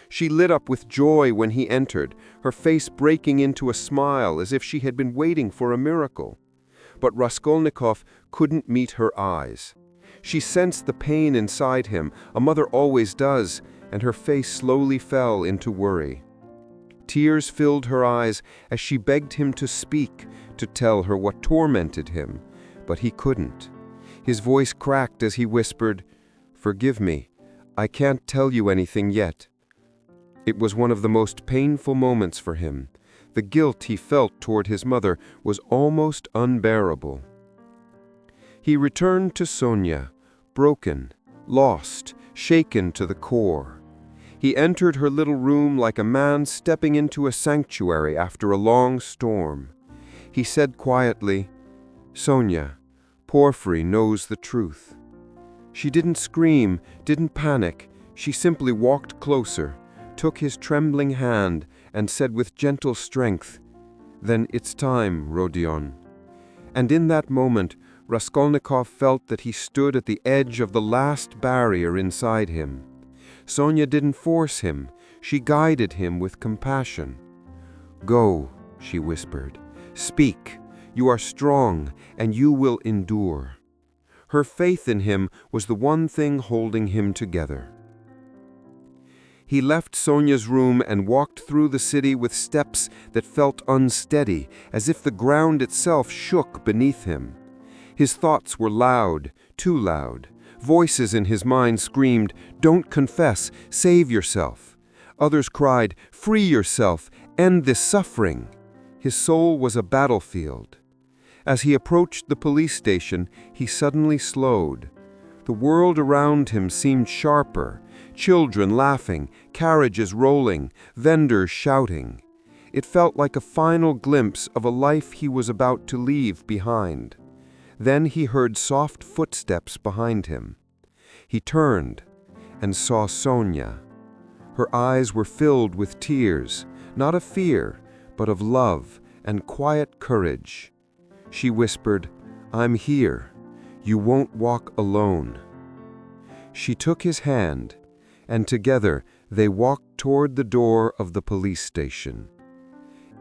She lit up with joy when he entered, her face breaking into a smile as if she had been waiting for a miracle. But Raskolnikov couldn't meet her eyes. She sensed the pain inside him, a mother always does, and her face slowly fell into worry. Tears filled her eyes as she begged him to speak, to tell her what tormented him, but he couldn't. His voice cracked as he whispered, "Forgive me, I can't tell you anything yet." It was one of the most painful moments for him. The guilt he felt toward his mother was almost unbearable. He returned to Sonia, broken, lost, shaken to the core. He entered her little room like a man stepping into a sanctuary after a long storm. He said quietly, "Sonia, Porfiry knows the truth." She didn't scream, didn't panic. She simply walked closer, took his trembling hand, and said with gentle strength, "Then it's time, Rodion." And in that moment, Raskolnikov felt that he stood at the edge of the last barrier inside him. Sonia didn't force him, she guided him with compassion. "Go," she whispered. "Speak. You are strong, and you will endure." Her faith in him was the one thing holding him together. He left Sonia's room and walked through the city with steps that felt unsteady, as if the ground itself shook beneath him. His thoughts were loud, too loud. Voices in his mind screamed, "Don't confess, save yourself." Others cried, "Free yourself, end this suffering." His soul was a battlefield. As he approached the police station, he suddenly slowed. The world around him seemed sharper. Children laughing, carriages rolling, vendors shouting. It felt like a final glimpse of a life he was about to leave behind. Then he heard soft footsteps behind him. He turned and saw Sonia. Her eyes were filled with tears, not of fear, but of love and quiet courage. She whispered, "I'm here. You won't walk alone." She took his hand, and together they walked toward the door of the police station.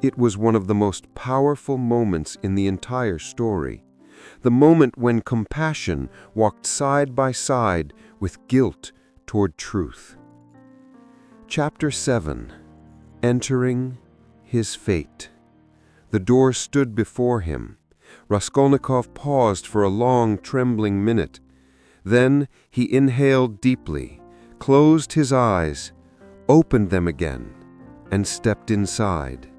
It was one of the most powerful moments in the entire story, the moment when compassion walked side by side with guilt toward truth. Chapter 7. Entering his fate. The door stood before him. Raskolnikov paused for a long, trembling minute. Then he inhaled deeply, closed his eyes, opened them again, and stepped inside.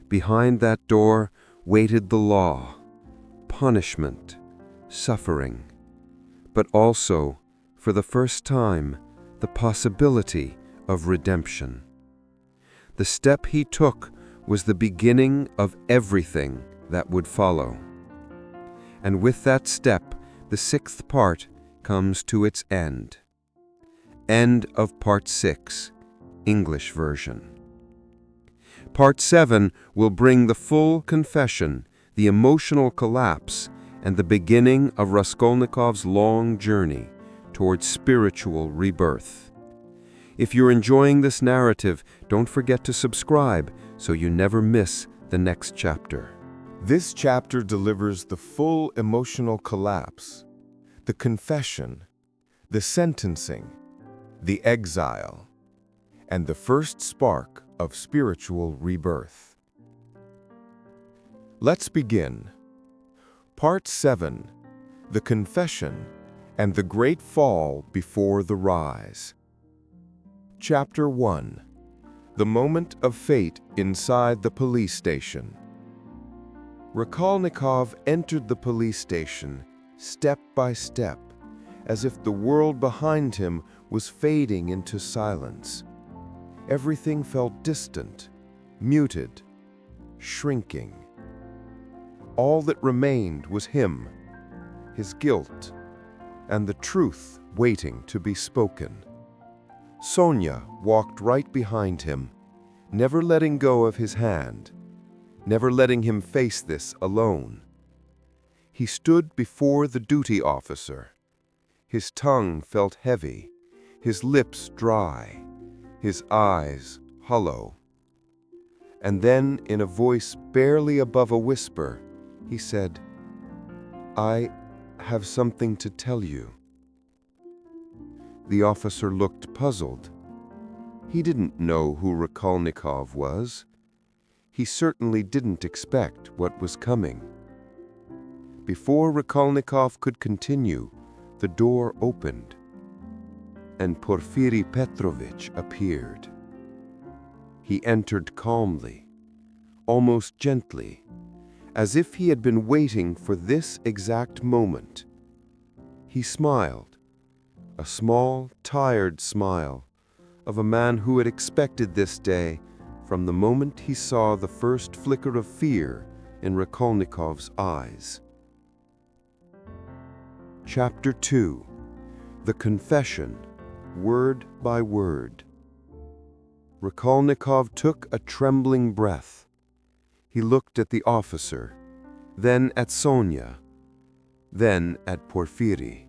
Behind that door waited the law, punishment, suffering, but also, for the first time, the possibility of redemption. The step he took was the beginning of everything that would follow. And with that step, the 6th part comes to its end. End of Part 6, English version. Part 7 will bring the full confession, the emotional collapse, and the beginning of Raskolnikov's long journey towards spiritual rebirth. If you're enjoying this narrative, don't forget to subscribe so you never miss the next chapter. This chapter delivers the full emotional collapse, the confession, the sentencing, the exile, and the first spark of spiritual rebirth. Let's begin. Part 7. The Confession and the Great Fall Before the Rise. Chapter 1. The Moment of Fate Inside the Police Station. Rakolnikov entered the police station, step by step, as if the world behind him was fading into silence. Everything felt distant, muted, shrinking. All that remained was him, his guilt, and the truth waiting to be spoken. Sonia walked right behind him, never letting go of his hand, never letting him face this alone. He stood before the duty officer. His tongue felt heavy, his lips dry, his eyes hollow. And then, in a voice barely above a whisper, he said, "I have something to tell you." The officer looked puzzled. He didn't know who Rakolnikov was. He certainly didn't expect what was coming. Before Rakolnikov could continue, the door opened, and Porfiri Petrovich appeared. He entered calmly, almost gently, as if he had been waiting for this exact moment. He smiled, a small, tired smile of a man who had expected this day from the moment he saw the first flicker of fear in Rakolnikov's eyes. Chapter 2. The Confession, Word by Word. Rakolnikov took a trembling breath. He looked at the officer, then at Sonia, then at Porfiri.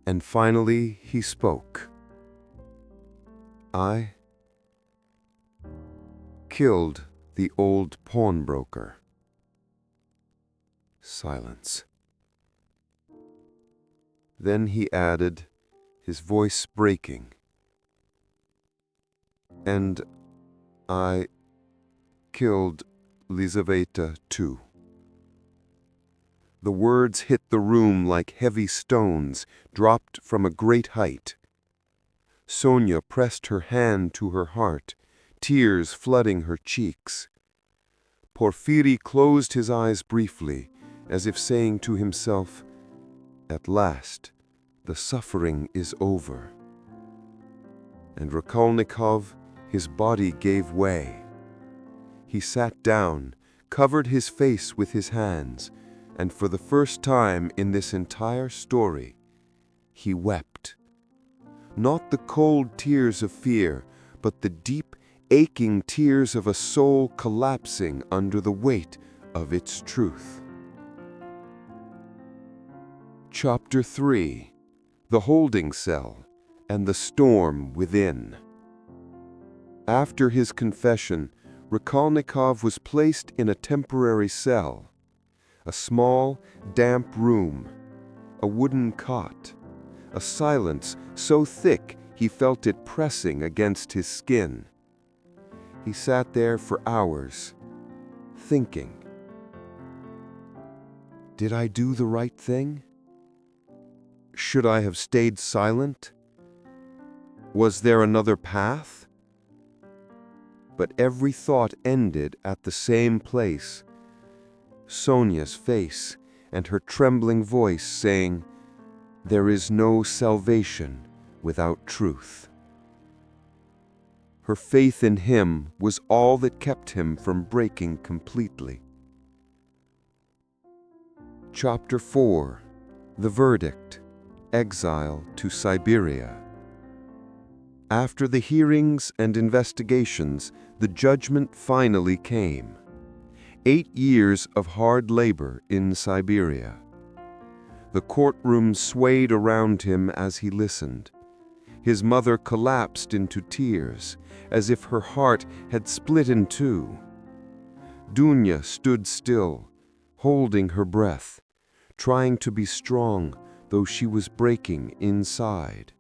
And finally he spoke. "I killed the old pawnbroker." Silence. Then he added, his voice breaking, "And I killed Lizaveta too." The words hit the room like heavy stones dropped from a great height. Sonia pressed her hand to her heart, tears flooding her cheeks. Porfiri closed his eyes briefly, as if saying to himself, "At last, the suffering is over." And Rakolnikov, his body gave way. He sat down, covered his face with his hands, and for the first time in this entire story, he wept. Not the cold tears of fear, but the deep, aching tears of a soul collapsing under the weight of its truth. Chapter 3. The Holding Cell and the Storm Within. After his confession, Rakolnikov was placed in a temporary cell. A small, damp room, a wooden cot, a silence so thick he felt it pressing against his skin. He sat there for hours, thinking. Did I do the right thing? Should I have stayed silent? Was there another path? But every thought ended at the same place. Sonia's face and her trembling voice saying, "There is no salvation without truth." Her faith in him was all that kept him from breaking completely. Chapter 4. The Verdict, Exile to Siberia. After the hearings and investigations, the judgment finally came. 8 years of hard labor in Siberia. The courtroom swayed around him as he listened. His mother collapsed into tears, as if her heart had split in two. Dunya stood still, holding her breath, trying to be strong, though she was breaking inside.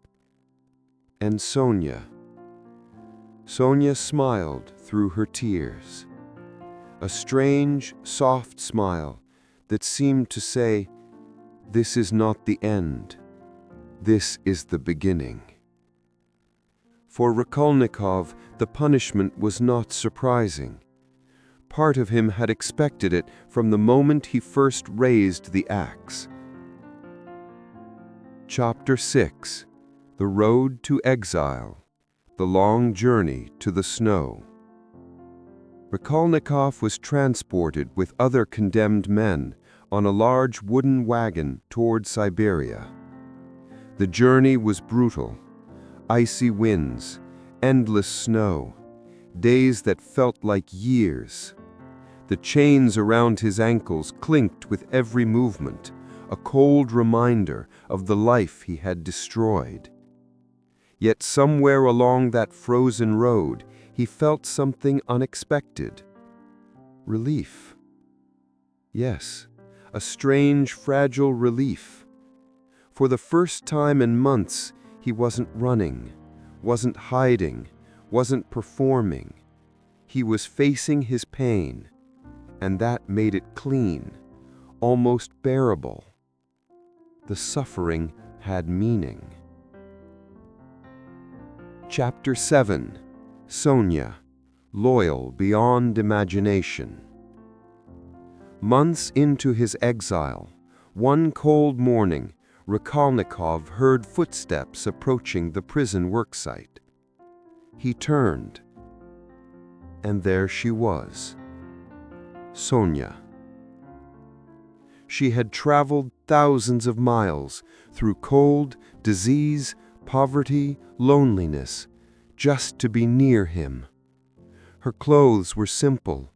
And Sonia smiled through her tears. a strange, soft smile that seemed to say, "This is not the end. This is the beginning." For Rakolnikov, the punishment was not surprising. Part of him had expected it from the moment he first raised the axe. Chapter 6. The Road to Exile. The Long Journey to the Snow. Rakolnikov was transported with other condemned men on a large wooden wagon toward Siberia. The journey was brutal. Icy winds, endless snow, days that felt like years. The chains around his ankles clinked with every movement, a cold reminder of the life he had destroyed. Yet somewhere along that frozen road, he felt something unexpected. Relief. Yes, a strange, fragile relief. For the first time in months, he wasn't running, wasn't hiding, wasn't performing. He was facing his pain, and that made it clean, almost bearable. The suffering had meaning. Chapter 7. Sonia, loyal beyond imagination. Months into his exile, one cold morning, Rakolnikov heard footsteps approaching the prison worksite. He turned, and there she was, Sonia. She had traveled thousands of miles through cold, disease, poverty, loneliness, just to be near him. Her clothes were simple,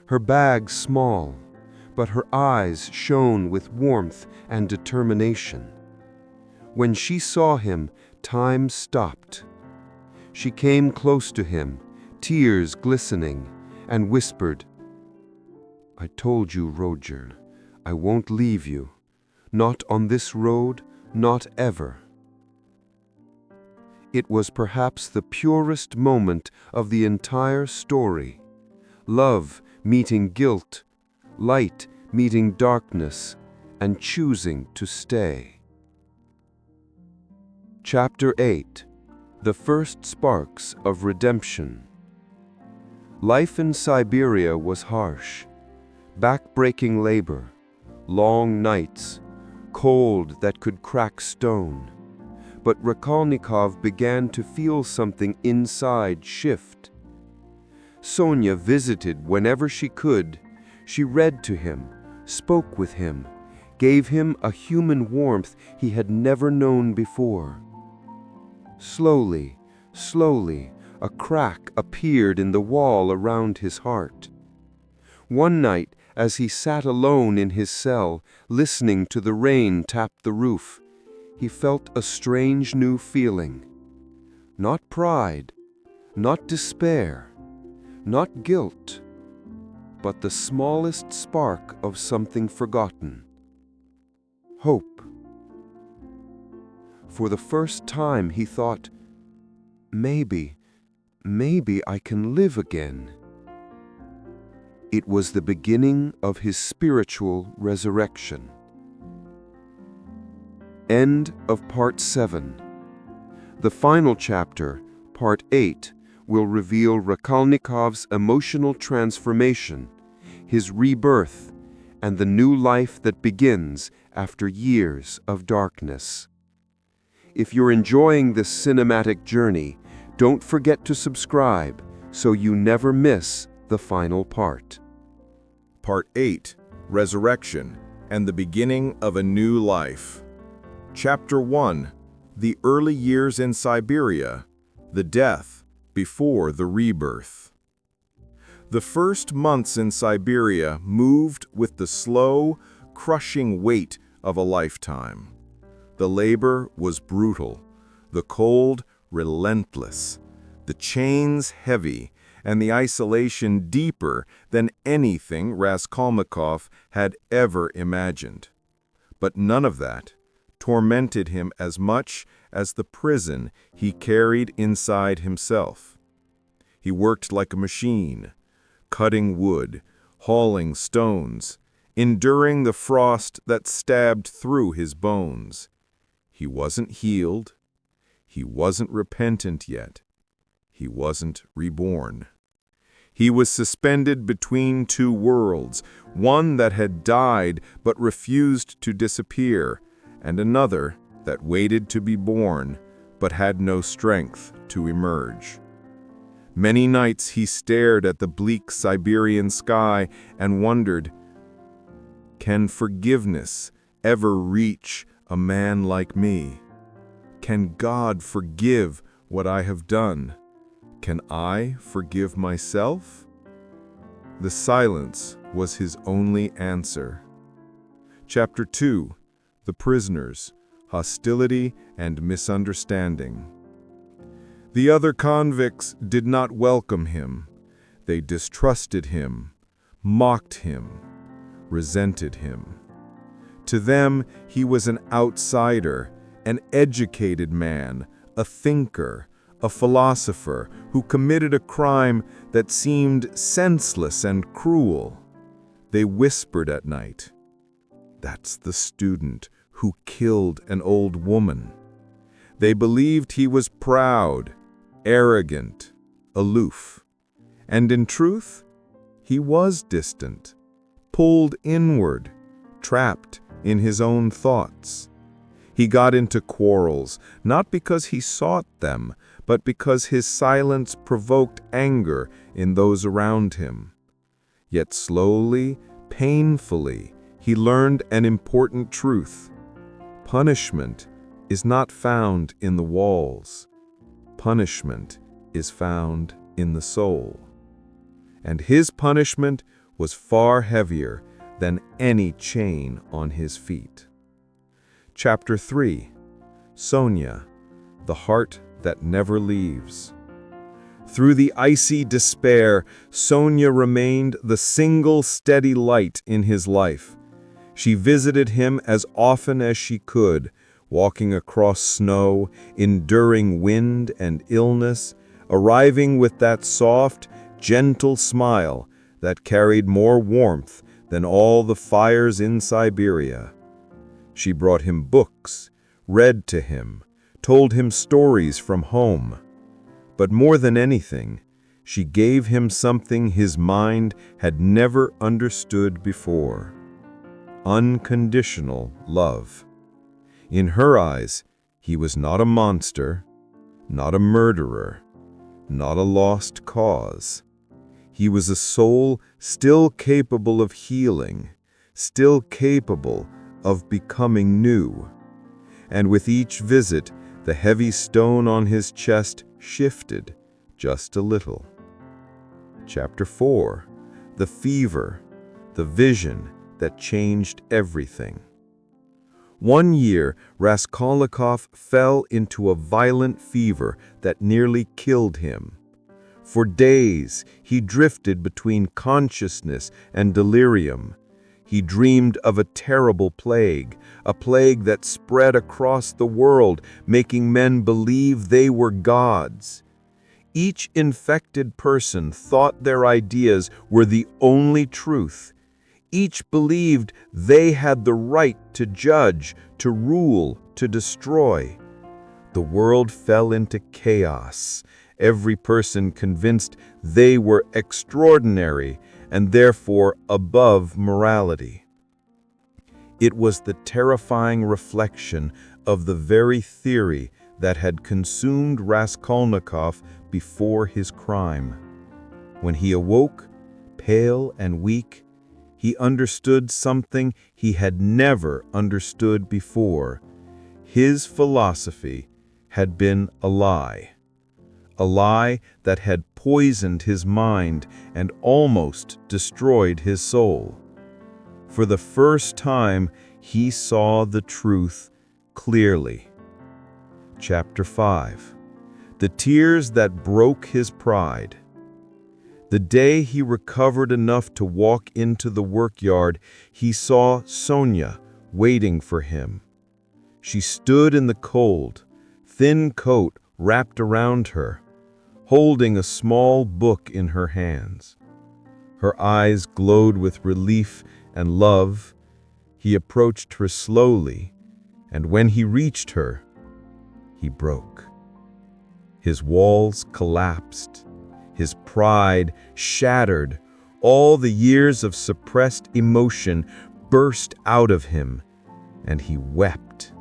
her bag small, but her eyes shone with warmth and determination. When she saw him, time stopped. She came close to him, tears glistening, and whispered, "I told you, Roger, I won't leave you. Not on this road, not ever." It was perhaps the purest moment of the entire story. Love meeting guilt, light meeting darkness, and choosing to stay. Chapter 8. The First Sparks of Redemption. Life in Siberia was harsh. Back-breaking labor, long nights, cold that could crack stone. But Rakolnikov began to feel something inside shift. Sonia visited whenever she could. She read to him, spoke with him, gave him a human warmth he had never known before. Slowly, slowly, a crack appeared in the wall around his heart. One night, as he sat alone in his cell, listening to the rain tap the roof, he felt a strange new feeling. Not pride, not despair, not guilt, but the smallest spark of something forgotten. Hope. For the first time he thought, maybe I can live again. It was the beginning of his spiritual resurrection. End of Part 7. The final chapter, Part 8, will reveal Rakolnikov's emotional transformation, his rebirth, and the new life that begins after years of darkness. If you're enjoying this cinematic journey, don't forget to subscribe so you never miss the final part. Part 8. Resurrection and the Beginning of a New Life. Chapter 1. The Early Years in Siberia. The Death Before the Rebirth. The first months in Siberia moved with the slow, crushing weight of a lifetime. The labor was brutal, the cold relentless, the chains heavy, and the isolation deeper than anything Raskolnikov had ever imagined. But none of that tormented him as much as the prison he carried inside himself. He worked like a machine, cutting wood, hauling stones, enduring the frost that stabbed through his bones. He wasn't healed. He wasn't repentant yet. He wasn't reborn. He was suspended between two worlds, one that had died but refused to disappear, and another that waited to be born but had no strength to emerge. Many nights he stared at the bleak Siberian sky and wondered, can forgiveness ever reach a man like me? Can God forgive what I have done? Can I forgive myself? The silence was his only answer. Chapter 2. The Prisoners, Hostility and Misunderstanding. The other convicts did not welcome him. They distrusted him, mocked him, resented him. To them, he was an outsider, an educated man, a thinker, a philosopher who committed a crime that seemed senseless and cruel. They whispered at night, "That's the student who killed an old woman." They believed he was proud, arrogant, aloof. And in truth, he was distant, pulled inward, trapped in his own thoughts. He got into quarrels, not because he sought them, but because his silence provoked anger in those around him. Yet slowly, painfully, he learned an important truth. Punishment is not found in the walls. Punishment is found in the soul. And his punishment was far heavier than any chain on his feet. Chapter 3. Sonia, the Heart That Never Leaves. Through the icy despair, Sonia remained the single steady light in his life. She visited him as often as she could, walking across snow, enduring wind and illness, arriving with that soft, gentle smile that carried more warmth than all the fires in Siberia. She brought him books, read to him, told him stories from home. But more than anything, she gave him something his mind had never understood before: unconditional love. In her eyes, he was not a monster, not a murderer, not a lost cause. He was a soul still capable of healing, still capable of becoming new. And with each visit, the heavy stone on his chest shifted just a little. Chapter 4. The Fever, the Vision that Changed Everything. One year, Raskolnikov fell into a violent fever that nearly killed him. For days, he drifted between consciousness and delirium. He dreamed of a terrible plague, a plague that spread across the world, making men believe they were gods. Each infected person thought their ideas were the only truth. Each believed they had the right to judge, to rule, to destroy. The world fell into chaos, every person convinced they were extraordinary and therefore above morality. It was the terrifying reflection of the very theory that had consumed Raskolnikov before his crime. When he awoke, pale and weak, he understood something he had never understood before. His philosophy had been a lie that had poisoned his mind and almost destroyed his soul. For the first time, he saw the truth clearly. Chapter 5. The Tears That Broke His Pride. The day he recovered enough to walk into the workyard, he saw Sonia waiting for him. She stood in the cold, thin coat wrapped around her, holding a small book in her hands. Her eyes glowed with relief and love. He approached her slowly, and when he reached her, he broke. His walls collapsed, his pride shattered. All the years of suppressed emotion burst out of him, and he wept.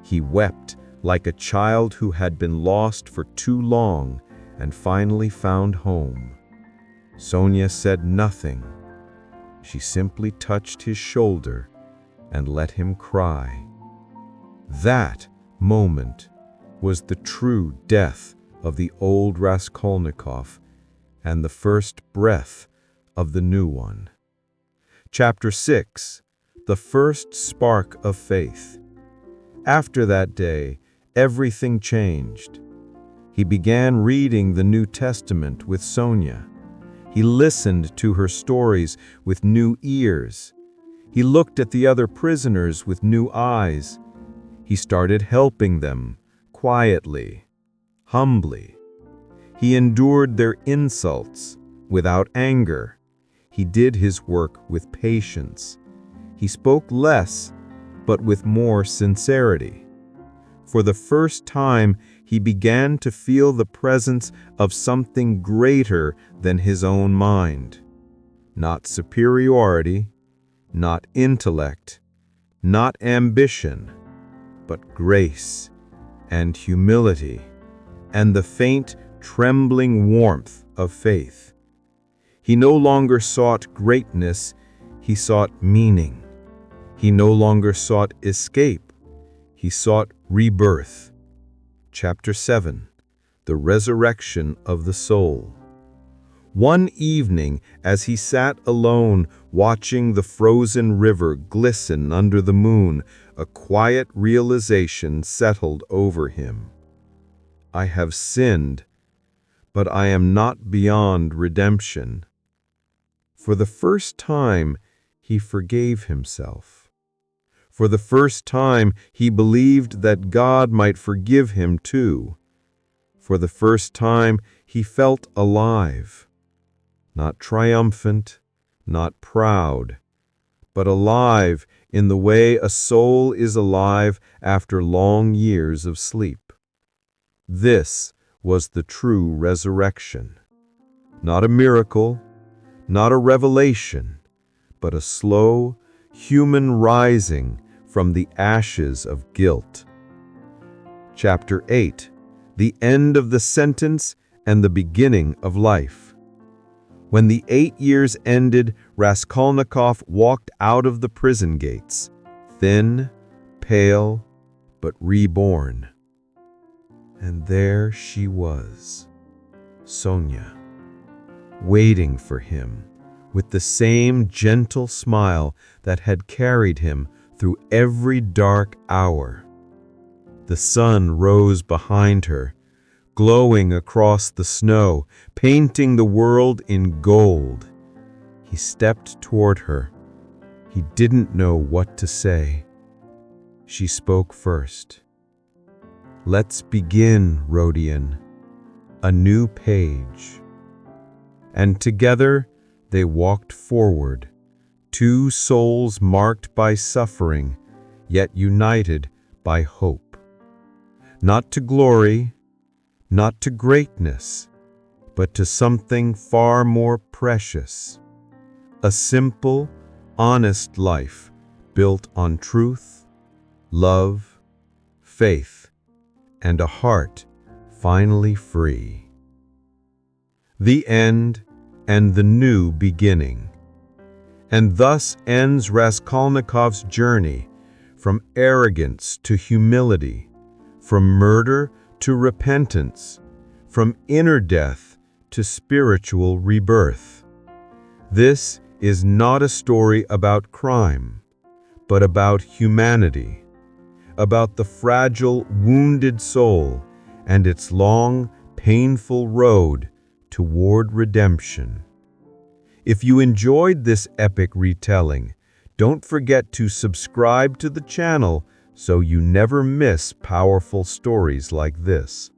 He wept like a child who had been lost for too long and finally found home. Sonia said nothing. She simply touched his shoulder and let him cry. That moment was the true death of the old Raskolnikov and the first breath of the new one. Chapter 6. The First Spark of Faith. After that day, everything changed. He began reading the New Testament with Sonia. He listened to her stories with new ears. He looked at the other prisoners with new eyes. He started helping them, quietly, humbly. He endured their insults without anger. He did his work with patience. He spoke less, but with more sincerity. For the first time, he began to feel the presence of something greater than his own mind. Not superiority, not intellect, not ambition, but grace and humility and the faint, trembling warmth of faith. He no longer sought greatness, he sought meaning. He no longer sought escape, he sought rebirth. Chapter 7. The Resurrection of the Soul. One evening, as he sat alone watching the frozen river glisten under the moon, a quiet realization settled over him. I have sinned, but I am not beyond redemption. For the first time, he forgave himself. For the first time, he believed that God might forgive him too. For the first time, he felt alive. Not triumphant, not proud, but alive in the way a soul is alive after long years of sleep. This was the true resurrection. Not a miracle, not a revelation, but a slow, human rising from the ashes of guilt. Chapter 8. The End of the Sentence and the Beginning of Life. When the 8 years ended, Raskolnikov walked out of the prison gates, thin, pale, but reborn. And there she was, Sonia, waiting for him with the same gentle smile that had carried him through every dark hour. The sun rose behind her, glowing across the snow, painting the world in gold. He stepped toward her. He didn't know what to say. She spoke first. "Let's begin, Rodion, a new page." And together they walked forward, two souls marked by suffering, yet united by hope. Not to glory, not to greatness, but to something far more precious. A simple, honest life built on truth, love, faith, and a heart finally free. The end and the new beginning. And thus ends Raskolnikov's journey from arrogance to humility, from murder to repentance, from inner death to spiritual rebirth. This is not a story about crime, but about humanity, about the fragile, wounded soul and its long, painful road toward redemption. If you enjoyed this epic retelling, don't forget to subscribe to the channel so you never miss powerful stories like this.